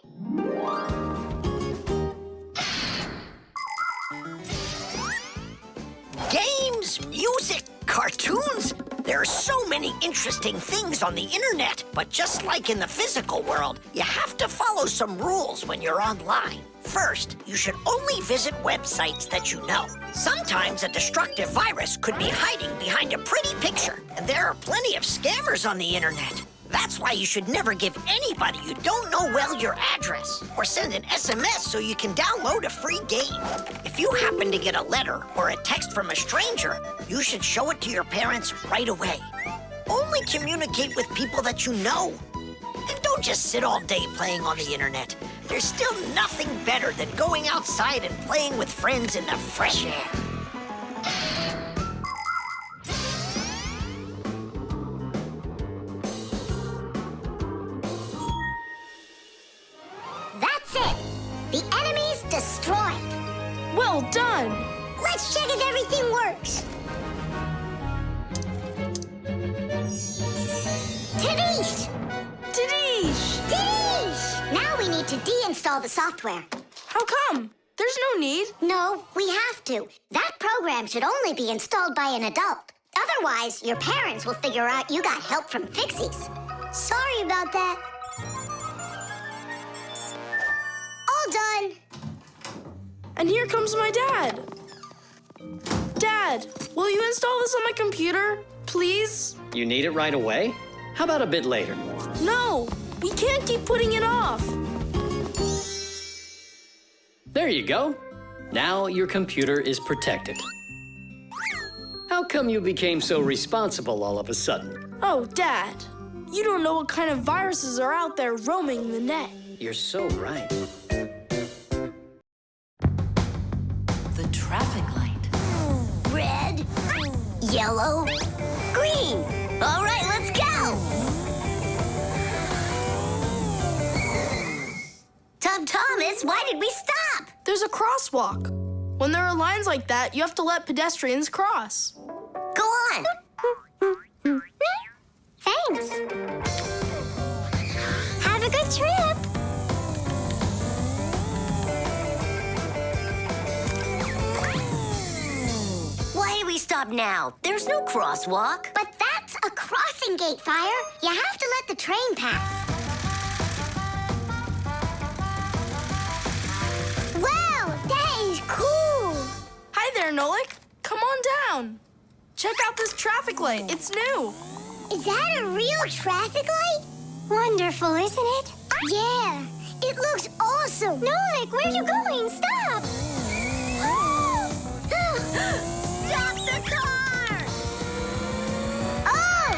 Games, music, cartoons. There are so many interesting things on the internet, but just like in the physical world, you have to follow some rules when you're online. First, you should only visit websites that you know. Sometimes a destructive virus could be hiding behind a pretty picture, and there are plenty of scammers on the internet. That's why you should never give anybody you don't know well your address, or send an SMS so you can download a free game. If you happen to get a letter or a text from a stranger, you should show it to your parents right away. Only communicate with people that you know. And don't just sit all day playing on the internet. There's still nothing better than going outside and playing with friends in the fresh air. That's it. The enemy's destroyed. Well done. Let's check if everything works. Tadish! Now we need to deinstall the software. How come? There's no need. No, we have to. That program should only be installed by an adult. Otherwise, your parents will figure out you got help from Fixies. Sorry about that. All done. And here comes my dad. Dad, will you install this on my computer, please? You need it right away? How about a bit later? No, we can't keep putting it off. There you go. Now your computer is protected. How come you became so responsible all of a sudden? Oh, Dad, you don't know what kind of viruses are out there roaming the net. You're so right. The traffic light. Red, yellow, green. All right, let's go. Tom Thomas, why did we stop? There's a crosswalk. When there are lines like that, you have to let pedestrians cross. Go on. Thanks. Have a good trip. Why do we stop now? There's no crosswalk. But that's a crossing gate, Fire. You have to let the train pass. Wow, that is cool. Hi there, Nolik. Come on down. Check out this traffic light. It's new. Is that a real traffic light? Wonderful, isn't it? Yeah, it looks awesome. Nolik, where are you going? Stop! Stop the car! Oh!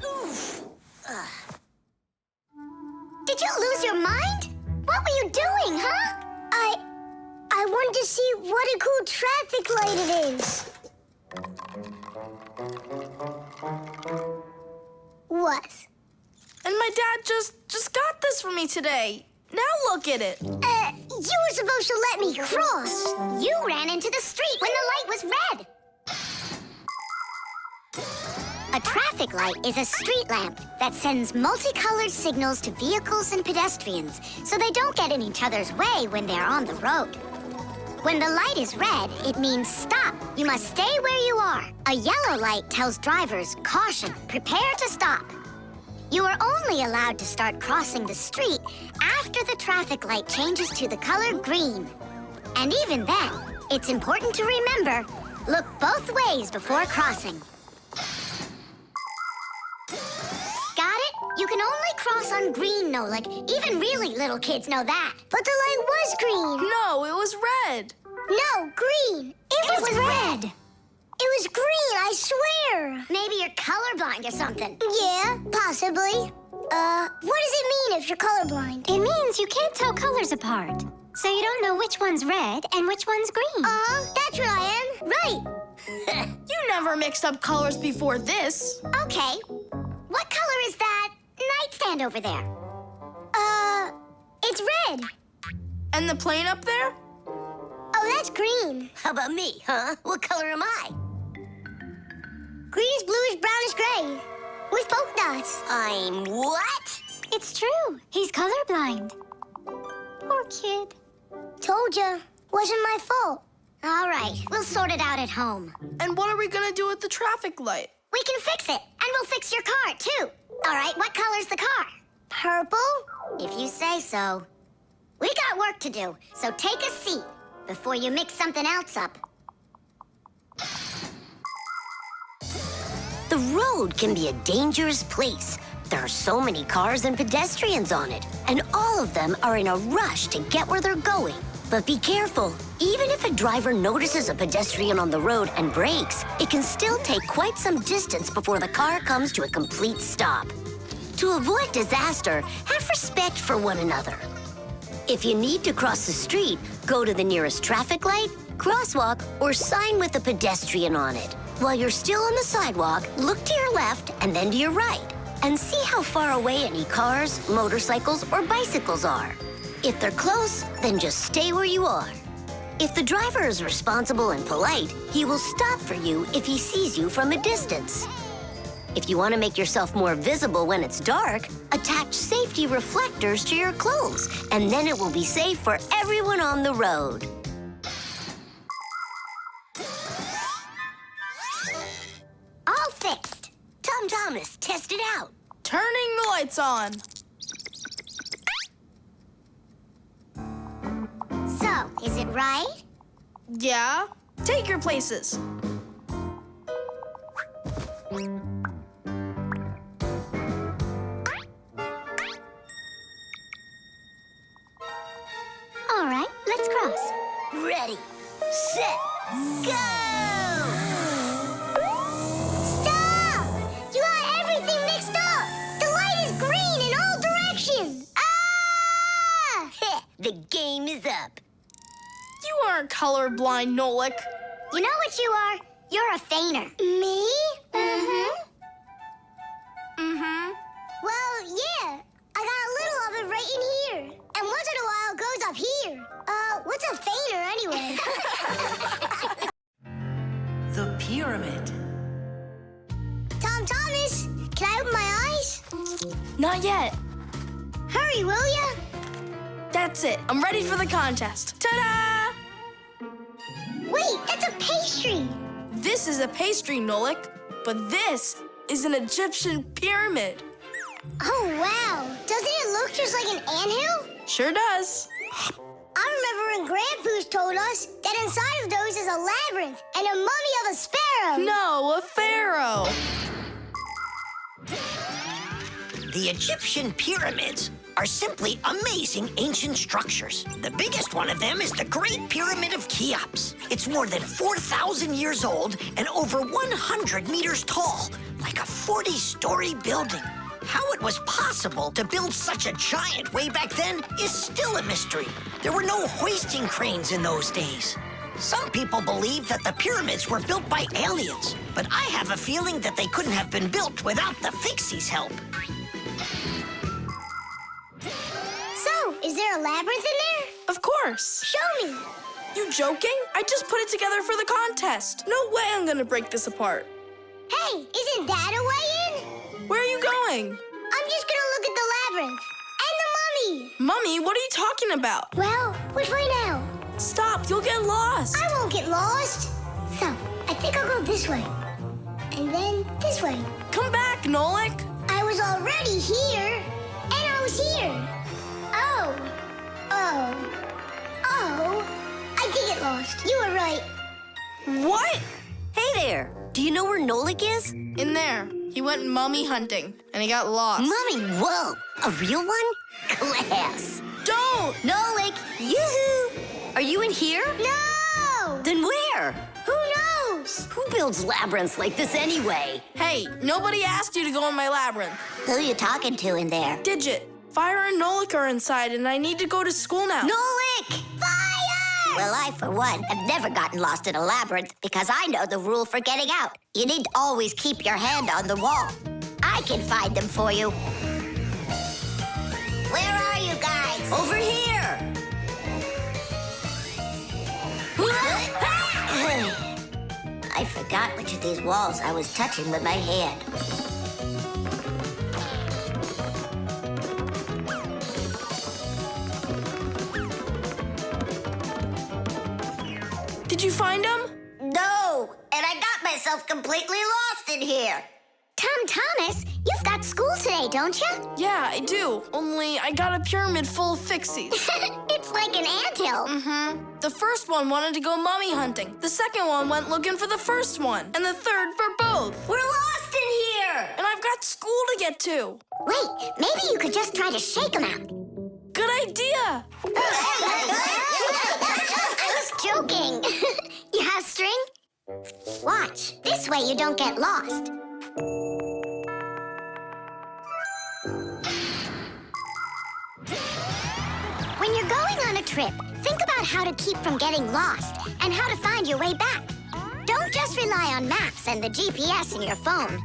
Oof. Did you lose your mind? What were you doing, huh? I wanted to see what a cool traffic light it is. What? And my dad just got this for me today. Now look at it. You were supposed to let me cross. You ran into the street when the light was red. A traffic light is a street lamp that sends multicolored signals to vehicles and pedestrians so they don't get in each other's way when they're on the road. When the light is red, it means stop. You must stay where you are. A yellow light tells drivers, caution, prepare to stop. You are only allowed to start crossing the street after the traffic light changes to the color green. And even then, it's important to remember, look both ways before crossing. Got it? You can only cross on green, Nolik. Even really little kids know that. But the light was green. No, it was red. No, green. It was red. It was green, I swear. Maybe you're colorblind or something. Yeah, possibly. What does it mean if you're colorblind? It means you can't tell colors apart. So you don't know which one's red and which one's green. That's what I am. Right. You never mixed up colors before this. Okay. What color is that nightstand over there? It's red. And the plane up there? Oh, that's green. How about me, huh? What color am I? Greenish, bluish, brownish, gray. With polka dots. I'm what? It's true. He's colorblind. Poor kid. Told ya. Wasn't my fault. All right, we'll sort it out at home. And what are we gonna do with the traffic light? We can fix it, and we'll fix your car, too. All right, what color's the car? Purple? If you say so. We got work to do, so take a seat before you mix something else up. The road can be a dangerous place. There are so many cars and pedestrians on it, and all of them are in a rush to get where they're going. But be careful. Even if a driver notices a pedestrian on the road and brakes, it can still take quite some distance before the car comes to a complete stop. To avoid disaster, have respect for one another. If you need to cross the street, go to the nearest traffic light, crosswalk, or sign with a pedestrian on it. While you're still on the sidewalk, look to your left and then to your right, and see how far away any cars, motorcycles, or bicycles are. If they're close, then just stay where you are. If the driver is responsible and polite, he will stop for you if he sees you from a distance. If you want to make yourself more visible when it's dark, attach safety reflectors to your clothes, and then it will be safe for everyone on the road. All fixed. Tom Thomas, test it out. Turning the lights on. So, is it right? Yeah? Take your places. All right, let's cross. Ready, set, go! Stop! You got everything mixed up. The light is green in all directions. Ah! The game is up. You aren't colorblind, Nolik. You know what you are? You're a feigner. Me? Well, yeah. I got a little of it right in here. And once in a while, it goes up here. What's a feigner anyway? The pyramid. Tom Thomas, can I open my eyes? Not yet. Hurry, will ya? That's it. I'm ready for the contest. Ta-da! Wait, that's a pastry. This is a pastry, Nolik, but this is an Egyptian pyramid. Oh, wow. Doesn't it look just like an anthill? Sure does. I remember when Grandpoo's told us that inside of those is a labyrinth and a mummy of a sparrow. No, a pharaoh. The Egyptian pyramids are simply amazing ancient structures. The biggest one of them is the Great Pyramid of Cheops. It's more than 4,000 years old and over 100 meters tall, like a 40-story building. How it was possible to build such a giant way back then is still a mystery. There were no hoisting cranes in those days. Some people believe that the pyramids were built by aliens, but I have a feeling that they couldn't have been built without the Fixies' help. So, is there a labyrinth in there? Of course. Show me. You joking? I just put it together for the contest. No way I'm gonna break this apart. Hey, isn't that a way in? Where are you going? I'm just gonna look at the labyrinth. And the mummy! Mummy, what are you talking about? Well, which way now? Stop, you'll get lost. I won't get lost. So, I think I'll go this way. And then this way. Come back, Nolik. I was already here. And I was here. Oh. I did get lost. You were right. What? Hey there. Do you know where Nolik is? In there. He went mummy hunting, and he got lost. Mummy, whoa. A real one? Class. Don't! Nolik, yoo-hoo. Are you in here? No! Then where? Who knows? Who builds labyrinths like this anyway? Hey, nobody asked you to go in my labyrinth. Who you talking to in there? Digit, Fire and Nolik are inside, and I need to go to school now. Nolik! Fire! Well, I, for one, have never gotten lost in a labyrinth because I know the rule for getting out. You need to always keep your hand on the wall. I can find them for you. Where are you guys? Over here! I forgot which of these walls I was touching with my hand. Did you find him? No, and I got myself completely lost in here. Thomas, you've got school today, don't you? Yeah, I do. Only I got a pyramid full of Fixies. It's like an anthill. Mm-hmm. The first one wanted to go mummy hunting. The second one went looking for the first one. And the third for both. We're lost in here! And I've got school to get to. Wait, maybe you could just try to shake them out. Good idea. I was joking. You have string? Watch. This way you don't get lost. When you're going on a trip, think about how to keep from getting lost and how to find your way back. Don't just rely on maps and the GPS in your phone.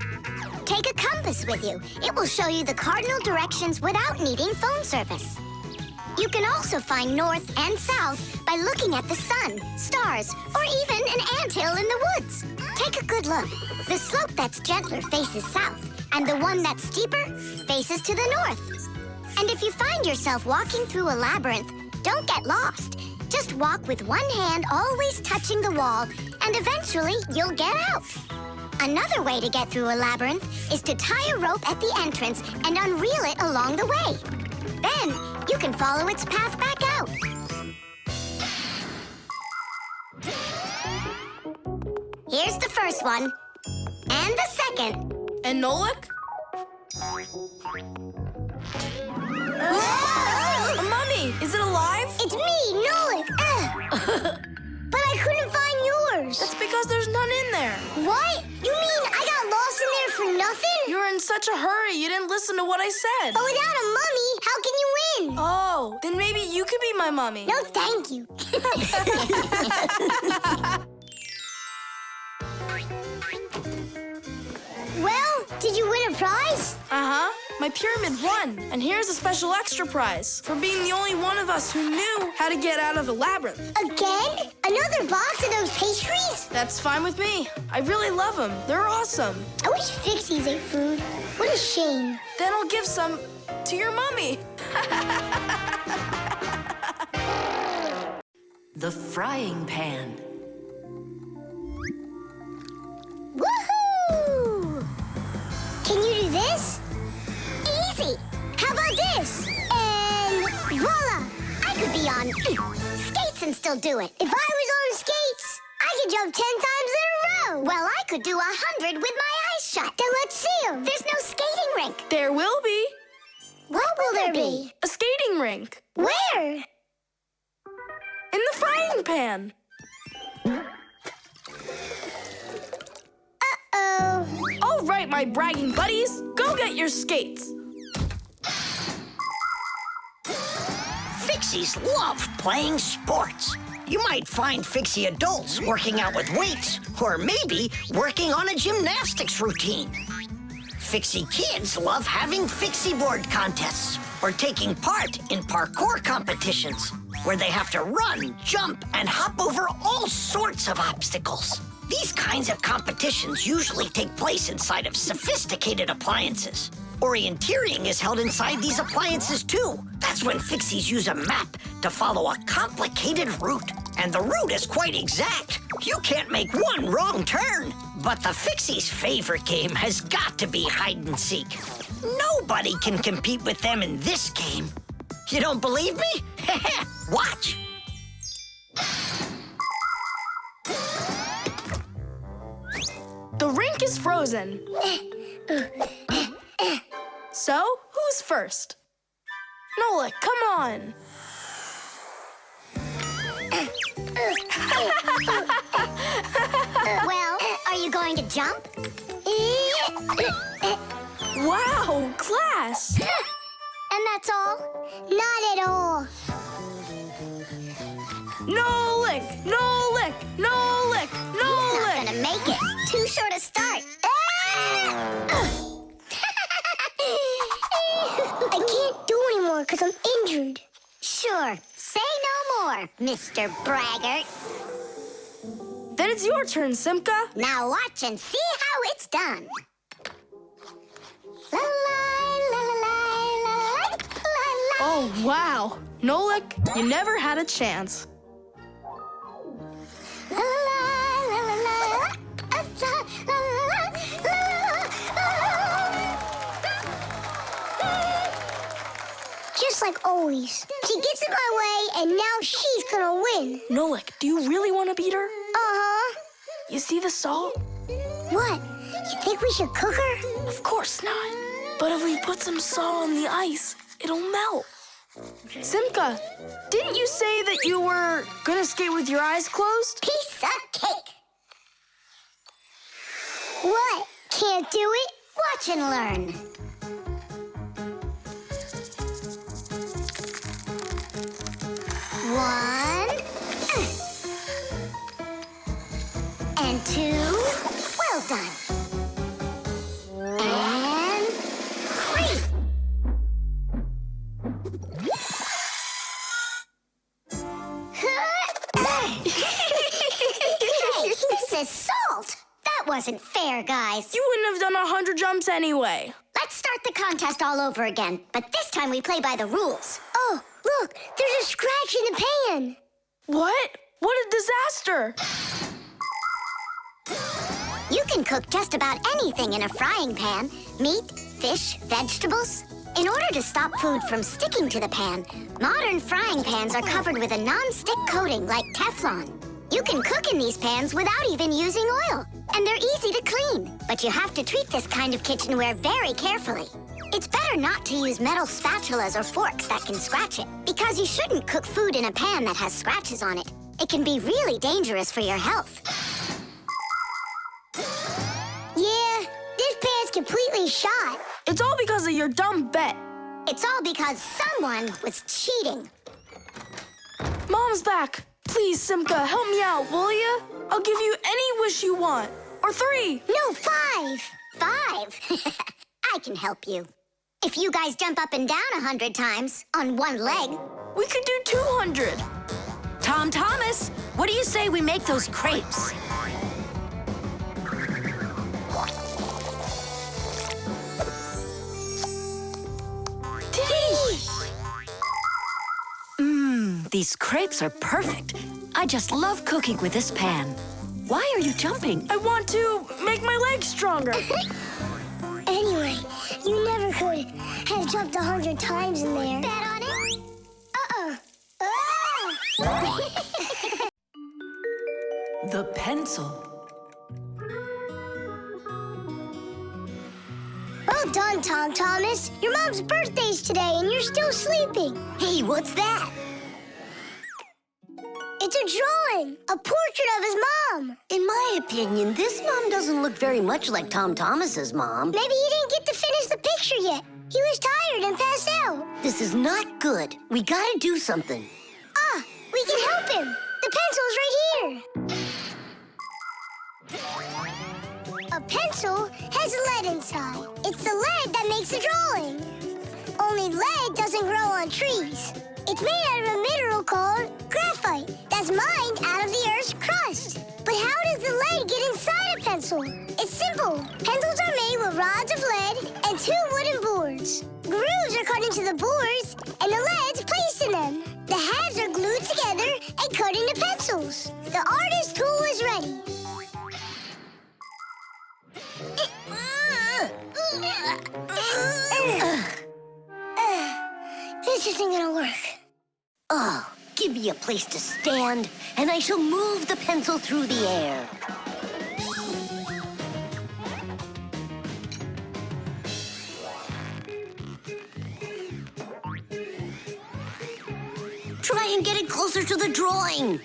Take a compass with you. It will show you the cardinal directions without needing phone service. You can also find north and south by looking at the sun, stars, or even an anthill in the woods. Take a good look. The slope that's gentler faces south, and the one that's steeper faces to the north. And if you find yourself walking through a labyrinth, don't get lost. Just walk with one hand always touching the wall, and eventually you'll get out. Another way to get through a labyrinth is to tie a rope at the entrance and unreel it along the way. Then you can follow its path back out. Here's the first one. And the second. And Nolik? A mummy! Is it alive? It's me, Nolik. But I couldn't find yours. That's because there's none in there. What? You mean I got lost in there for nothing? You were in such a hurry, you didn't listen to what I said. But without a mummy, how can you win? Oh, then maybe you could be my mummy. No, thank you. Well, did you win a prize? Uh-huh. My pyramid won. And here's a special extra prize for being the only one of us who knew how to get out of the labyrinth. Again? Another box of those pastries? That's fine with me. I really love them. They're awesome. I wish Fixies ate food. What a shame. Then I'll give some to your mummy. The frying pan. Woohoo! Can you do this? Easy! How about this? And voila! I could be on skates and still do it. If I was on skates, I could jump 10 times in a row. Well, I could do 100 with my eyes shut. Then let's see them. There's no skating rink. There will be. What will there be? A skating rink. Where? In the frying pan. Uh-oh. All right, my bragging buddies. Go get your skates. Fixies love playing sports. You might find Fixie adults working out with weights, or maybe working on a gymnastics routine. Fixie kids love having Fixie board contests, or taking part in parkour competitions, where they have to run, jump, and hop over all sorts of obstacles. These kinds of competitions usually take place inside of sophisticated appliances. Orienteering is held inside these appliances too. That's when Fixies use a map to follow a complicated route. And the route is quite exact. You can't make one wrong turn. But the Fixies' favorite game has got to be hide and seek. Nobody can compete with them in this game. You don't believe me? Watch. The rink is frozen. So, who's first? Nolik, come on. Well, are you going to jump? Wow, class. And that's all? Not at all. Nolik, Nolik, Nolik, He's not Nolik. gonna make it. Too short a start. I can't do anymore because I'm injured. Sure. Say no more, Mr. Braggart. Then it's your turn, Simka. Now watch and see how it's done. La la la la la la la la. Oh, wow. Nolik, you never had a chance. La la la la la la la la la la. Just like always. She gets in my way, and now she's gonna win. Nolik, do you really want to beat her? Uh-huh. You see the salt? What? You think we should cook her? Of course not. But if we put some salt on the ice, it'll melt. Simka, didn't you say that you were gonna skate with your eyes closed? Piece of cake. What? Can't do it? Watch and learn. One. And two. Well done. And three. Hey, this is salt. That wasn't fair, guys. You wouldn't have done 100 jumps anyway. Let's start the contest all over again, but this time we play by the rules. Oh, look, there's a scratch in the pan. What? What a disaster! You can cook just about anything in a frying pan. Meat, fish, vegetables. In order to stop food from sticking to the pan, modern frying pans are covered with a non-stick coating like Teflon. You can cook in these pans without even using oil, and they're easy to clean. But you have to treat this kind of kitchenware very carefully. It's better not to use metal spatulas or forks that can scratch it, because you shouldn't cook food in a pan that has scratches on it. It can be really dangerous for your health. Yeah, this pan's completely shot. It's all because of your dumb bet. It's all because someone was cheating. Mom's back. Please, Simka, help me out, will you? I'll give you any wish you want. Or 3. No, 5. 5? I can help you. If you guys jump up and down 100 times on one leg, we could do 200. Tom Thomas, what do you say we make those crepes? These crepes are perfect. I just love cooking with this pan. Why are you jumping? I want to make my legs stronger. Anyway, you never could have jumped 100 times in there. Bet on it? The pencil. Well done, Tom Thomas. Your mom's birthday's today and you're still sleeping. Hey, what's that? It's a drawing, a portrait of his mom. In my opinion, this mom doesn't look very much like Tom Thomas's mom. Maybe he didn't get to finish the picture yet. He was tired and passed out. This is not good. We gotta do something. Ah, we can help him. The pencil's right here. A pencil has lead inside. It's the lead that makes the drawing. Only lead doesn't grow on trees. It's made out of a mineral called graphite that's mined out of the Earth's crust. But how does the lead get The artist tool is ready. This isn't gonna work. Oh, give me a place to stand, and I shall move the pencil through the air. Try and get it closer to the drawing.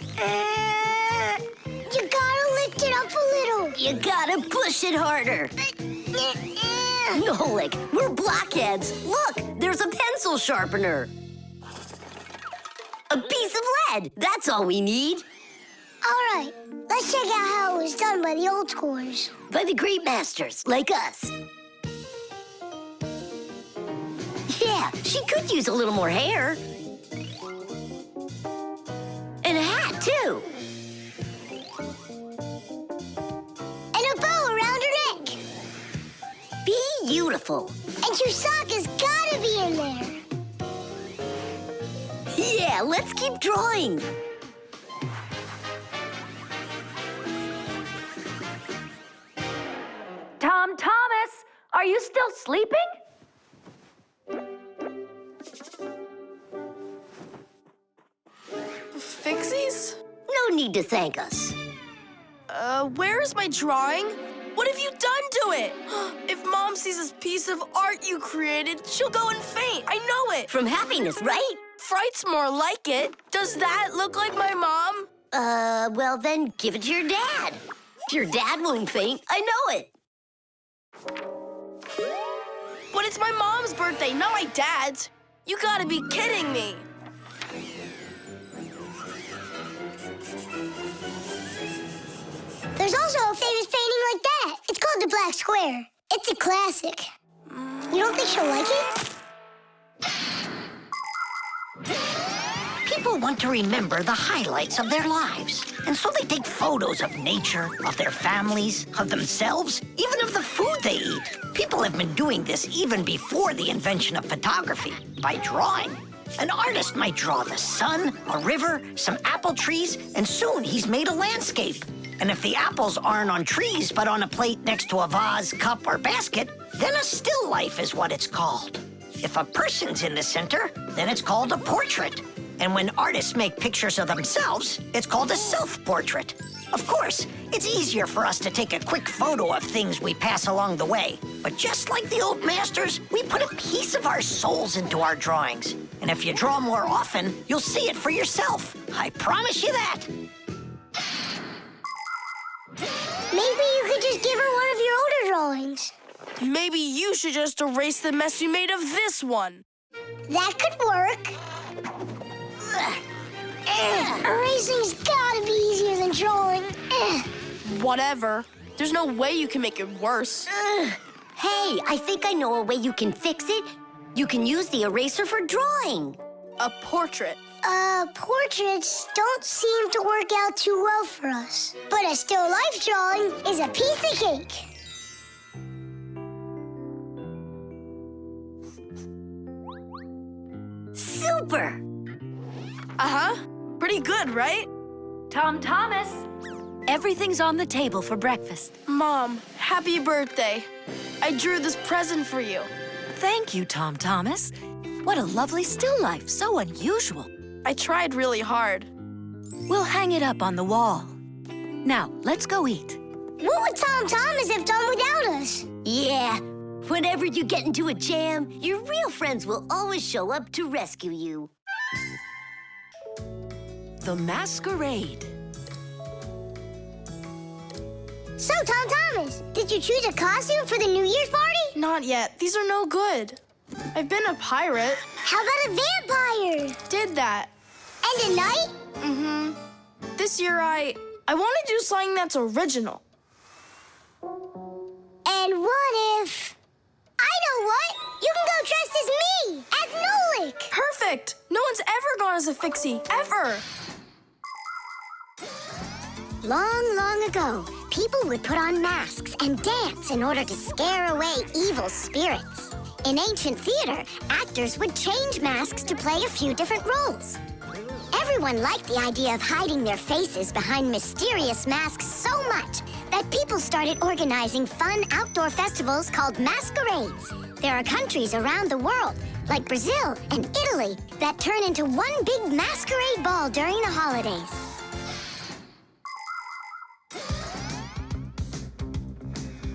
You gotta lift it up a little. You gotta push it harder. Nolik, we're blockheads. Look, there's a pencil sharpener. A piece of lead. That's all we need. All right, let's check out how it was done by the old schoolers. By the great masters, like us. Yeah, she could use a little more hair. And a hat, too. And a bow around her neck. Beautiful. And your sock has gotta be in there. Yeah, let's keep drawing. Tom Thomas, are you still sleeping? Fixies? No need to thank us. Where is my drawing? What have you done to it? If Mom sees this piece of art you created, she'll go and faint. I know it. From happiness, right? Fright's more like it. Does that look like my mom? Well then give it to your dad. Your dad won't faint, I know it. But it's my mom's birthday, not my dad's. You gotta be kidding me. There's also a famous painting like that. It's called the Black Square. It's a classic. You don't think she'll like it? People want to remember the highlights of their lives. And so they take photos of nature, of their families, of themselves, even of the food they eat. People have been doing this even before the invention of photography, by drawing. An artist might draw the sun, a river, some apple trees, and soon he's made a landscape. And if the apples aren't on trees, but on a plate next to a vase, cup, or basket, then a still life is what it's called. If a person's in the center, then it's called a portrait. And when artists make pictures of themselves, it's called a self-portrait. Of course, it's easier for us to take a quick photo of things we pass along the way. But just like the old masters, we put a piece of our souls into our drawings. And if you draw more often, you'll see it for yourself. I promise you that. Maybe you could just give her one of your older drawings. Maybe you should just erase the mess you made of this one. That could work. Erasing's gotta be easier than drawing. Whatever. There's no way you can make it worse. Hey, I think I know a way you can fix it. You can use the eraser for drawing. A portrait. Portraits don't seem to work out too well for us. But a still life drawing is a piece of cake. Super! Uh-huh. Pretty good, right? Tom Thomas, everything's on the table for breakfast. Mom, happy birthday. I drew this present for you. Thank you, Tom Thomas. What a lovely still life, so unusual. I tried really hard. We'll hang it up on the wall. Now, let's go eat. What would Tom Thomas have done without us? Yeah, whenever you get into a jam, your real friends will always show up to rescue you. The masquerade. So, Tom Thomas, did you choose a costume for the New Year's party? Not yet. These are no good. I've been a pirate. How about a vampire? Did that. And a knight? Mm-hmm. This year, I want to do something that's original. And what if... I know what! You can go dressed as me, as Nolik! Perfect! No one's ever gone as a Fixie, ever! Long, long ago, people would put on masks and dance in order to scare away evil spirits. In ancient theater, actors would change masks to play a few different roles. Everyone liked the idea of hiding their faces behind mysterious masks so much that people started organizing fun outdoor festivals called masquerades. There are countries around the world, like Brazil and Italy, that turn into one big masquerade ball during the holidays.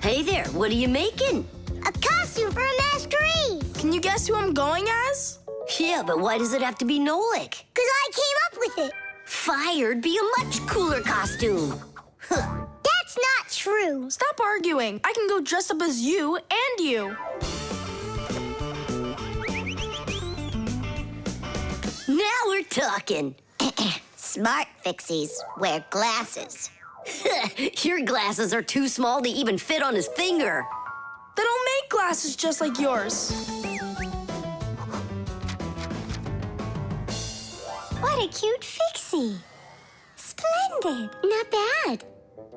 Hey there, what are you making? A costume for a masquerade! Can you guess who I'm going as? Yeah, but why does it have to be Nolik? 'Cause I came up with it. Fired be a much cooler costume. That's not true. Stop arguing. I can go dressed up as you and you. Now we're talking. Smart Fixies wear glasses. Your glasses are too small to even fit on his finger. They don't make glasses just like yours. What a cute Fixie. Splendid. Not bad.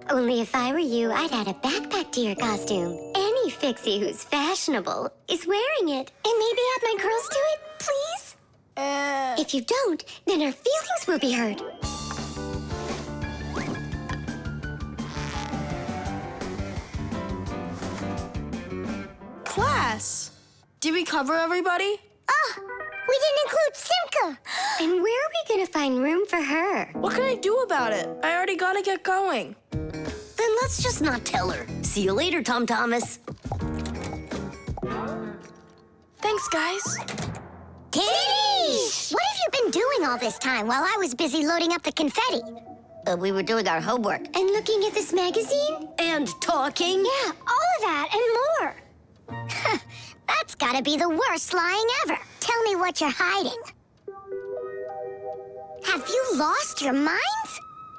Only if I were you, I'd add a backpack to your costume. Any Fixie who's fashionable is wearing it. And maybe add my curls to it, please? If you don't, then our feelings will be hurt. Class. Did we cover everybody? Oh, we didn't include Simka. And where are we gonna find room for her? What can I do about it? I already gotta get going. Then let's just not tell her. See you later, Tom Thomas. Thanks, guys. Kitty! What have you been doing all this time while I was busy loading up the confetti? We were doing our homework. And looking at this magazine? And talking. Yeah, all of that and more. That's gotta be the worst lying ever. Tell me what you're hiding. Have you lost your minds?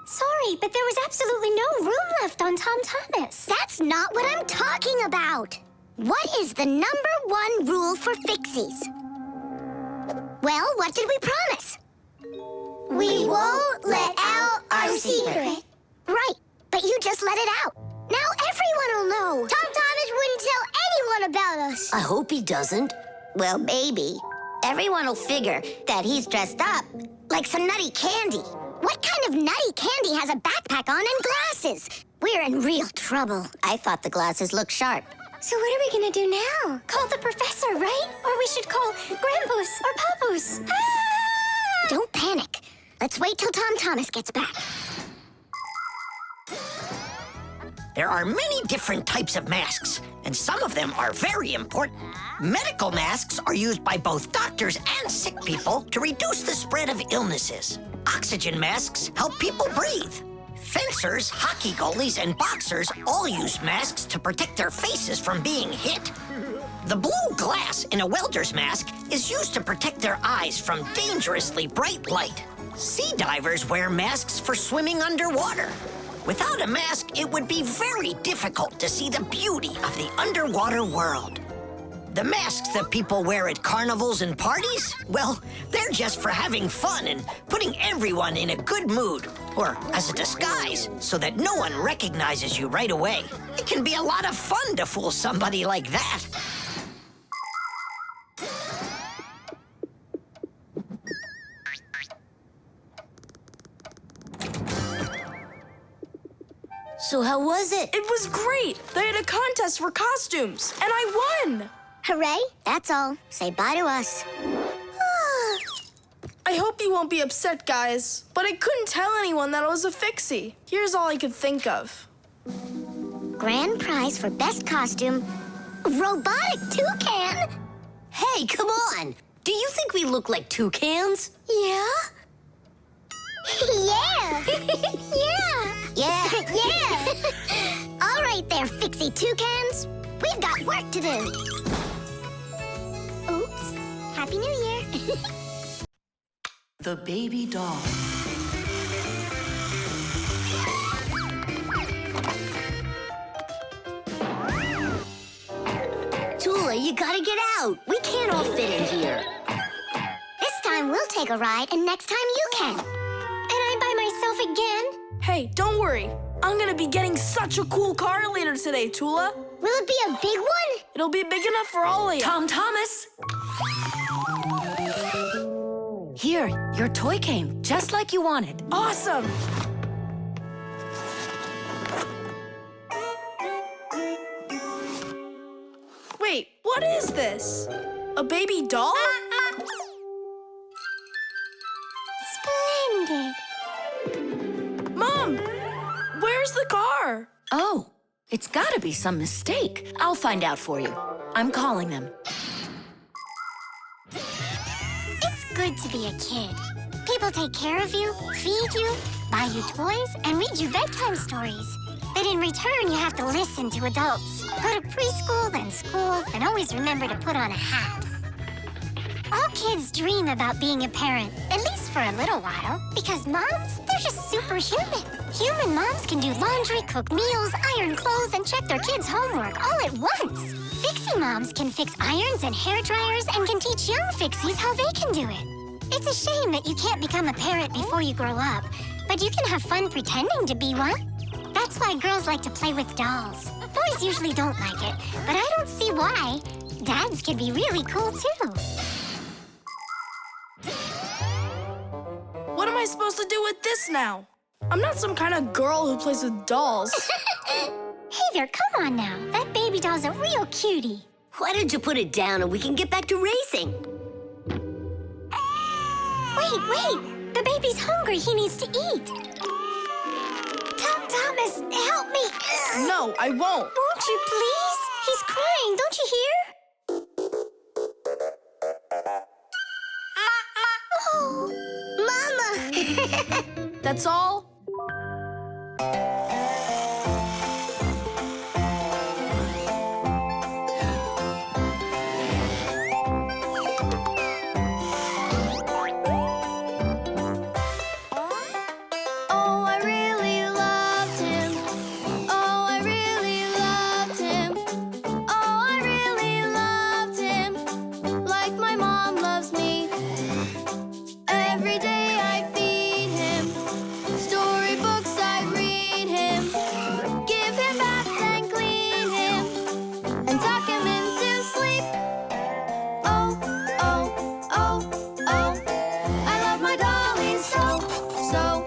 Sorry, but there was absolutely no room left on Tom Thomas. That's not what I'm talking about. What is the #1 rule for Fixies? Well, what did we promise? We won't let out our secret. Right, but you just let it out. Now everyone will know. Tom Thomas wouldn't tell anyone about us. I hope he doesn't. Well, maybe. Everyone will figure that he's dressed up like some nutty candy. What kind of nutty candy has a backpack on and glasses? We're in real trouble. I thought the glasses looked sharp. So what are we gonna do now? Call the professor, right? Or we should call Grandpus or Papus. Ah! Don't panic. Let's wait till Tom Thomas gets back. There are many different types of masks, and some of them are very important. Medical masks are used by both doctors and sick people to reduce the spread of illnesses. Oxygen masks help people breathe. Fencers, hockey goalies, and boxers all use masks to protect their faces from being hit. The blue glass in a welder's mask is used to protect their eyes from dangerously bright light. Sea divers wear masks for swimming underwater. Without a mask, it would be very difficult to see the beauty of the underwater world. The masks that people wear at carnivals and parties, well, they're just for having fun and putting everyone in a good mood, or as a disguise, so that no one recognizes you right away. It can be a lot of fun to fool somebody like that. So how was it? It was great. They had a contest for costumes, and I won. Hooray, that's all. Say bye to us. I hope you won't be upset, guys, but I couldn't tell anyone that I was a Fixie. Here's all I could think of. Grand prize for best costume, robotic toucan. Hey, come on. Do you think we look like toucans? Yeah? Yeah. Yeah. All right there, Fixie toucans. We've got work to do. Oops. Happy New Year. The baby doll. Tula, you gotta get out. We can't all fit in here. This time we'll take a ride, and next time you can. And I'm by myself again? Hey, don't worry. I'm gonna be getting such a cool car later today, Tula. Will it be a big one? It'll be big enough for all of you. Tom Thomas. Here, your toy came, just like you wanted. Awesome! Wait, what is this? A baby doll? Splendid. Mom, where's the car? Oh, it's gotta be some mistake. I'll find out for you. I'm calling them. It's good to be a kid. People take care of you, feed you, buy you toys, and read you bedtime stories. But in return, you have to listen to adults. Go to preschool, then school, and always remember to put on a hat. All kids dream about being a parent, at least for a little while, because moms, they're just superhuman. Human moms can do laundry, cook meals, iron clothes, and check their kids' homework all at once. Fixie moms can fix irons and hair dryers and can teach young Fixies how they can do it. It's a shame that you can't become a parent before you grow up, but you can have fun pretending to be one. That's why girls like to play with dolls. Boys usually don't like it, but I don't see why. Dads can be really cool, too. What am I supposed to do with this now? I'm not some kind of girl who plays with dolls. Hey there, come on now. That baby doll's a real cutie. Why don't you put it down and we can get back to racing? Wait. The baby's hungry. He needs to eat. Thomas, help me. No, I won't. Won't you please? He's crying. Don't you hear? Oh, Mama. That's all? Oh, I really loved him. Oh, I really loved him. Oh, I really loved him. Like my mom loves me. Every day I feed him. Storybooks I read him. Give him baths and clean him. And tuck him into sleep. Oh, oh, oh, oh. I love my dolly so, so.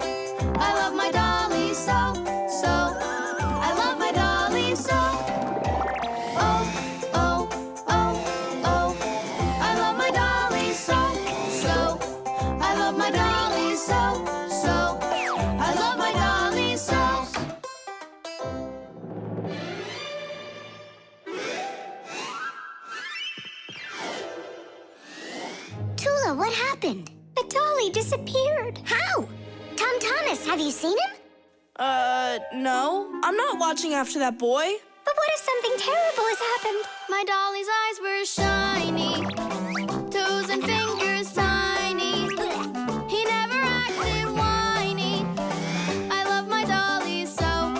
I love my dolly so, so. I love my dolly so. Oh, oh, oh, oh. I love my dolly so, so. I love my dolly so, so. I love my dolly so. Tula, what happened? The dolly disappeared. How? Thomas, have you seen him? No. I'm not watching after that boy. But what if something terrible has happened? My dolly's eyes were shiny, toes and fingers tiny. He never acted whiny. I love my dolly so.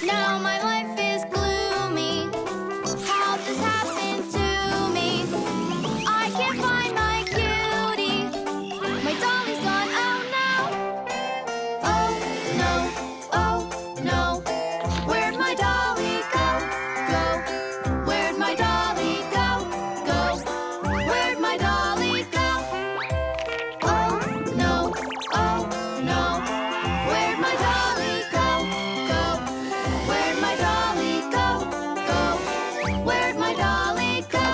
Now my life is gloomy. How this happened to me? I can't find my cutie. My dolly's gone. Oh no. Oh no. Where'd my dolly go? Go. Where'd my dolly go? Go. Where'd my dolly go? Oh no. Oh no. Where'd my dolly go? Go. Where'd my dolly go? Go. Where'd my dolly go?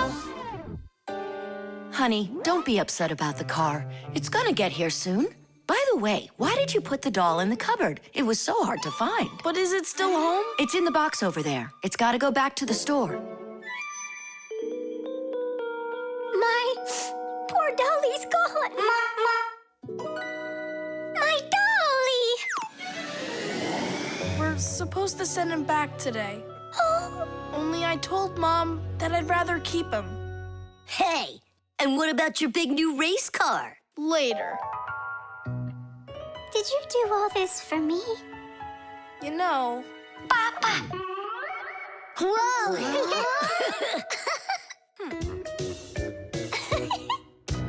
Honey, don't be upset about the car. It's gonna get here soon. By the way, why did you put the doll in the cupboard? It was so hard to find. But is it still home? It's in the box over there. It's gotta go back to the store. My poor dolly's gone. My dolly! We're supposed to send him back today. Oh, Only I told Mom that I'd rather keep him. Hey, and what about your big new race car? Later. did you do all this for me? You know... Whoa!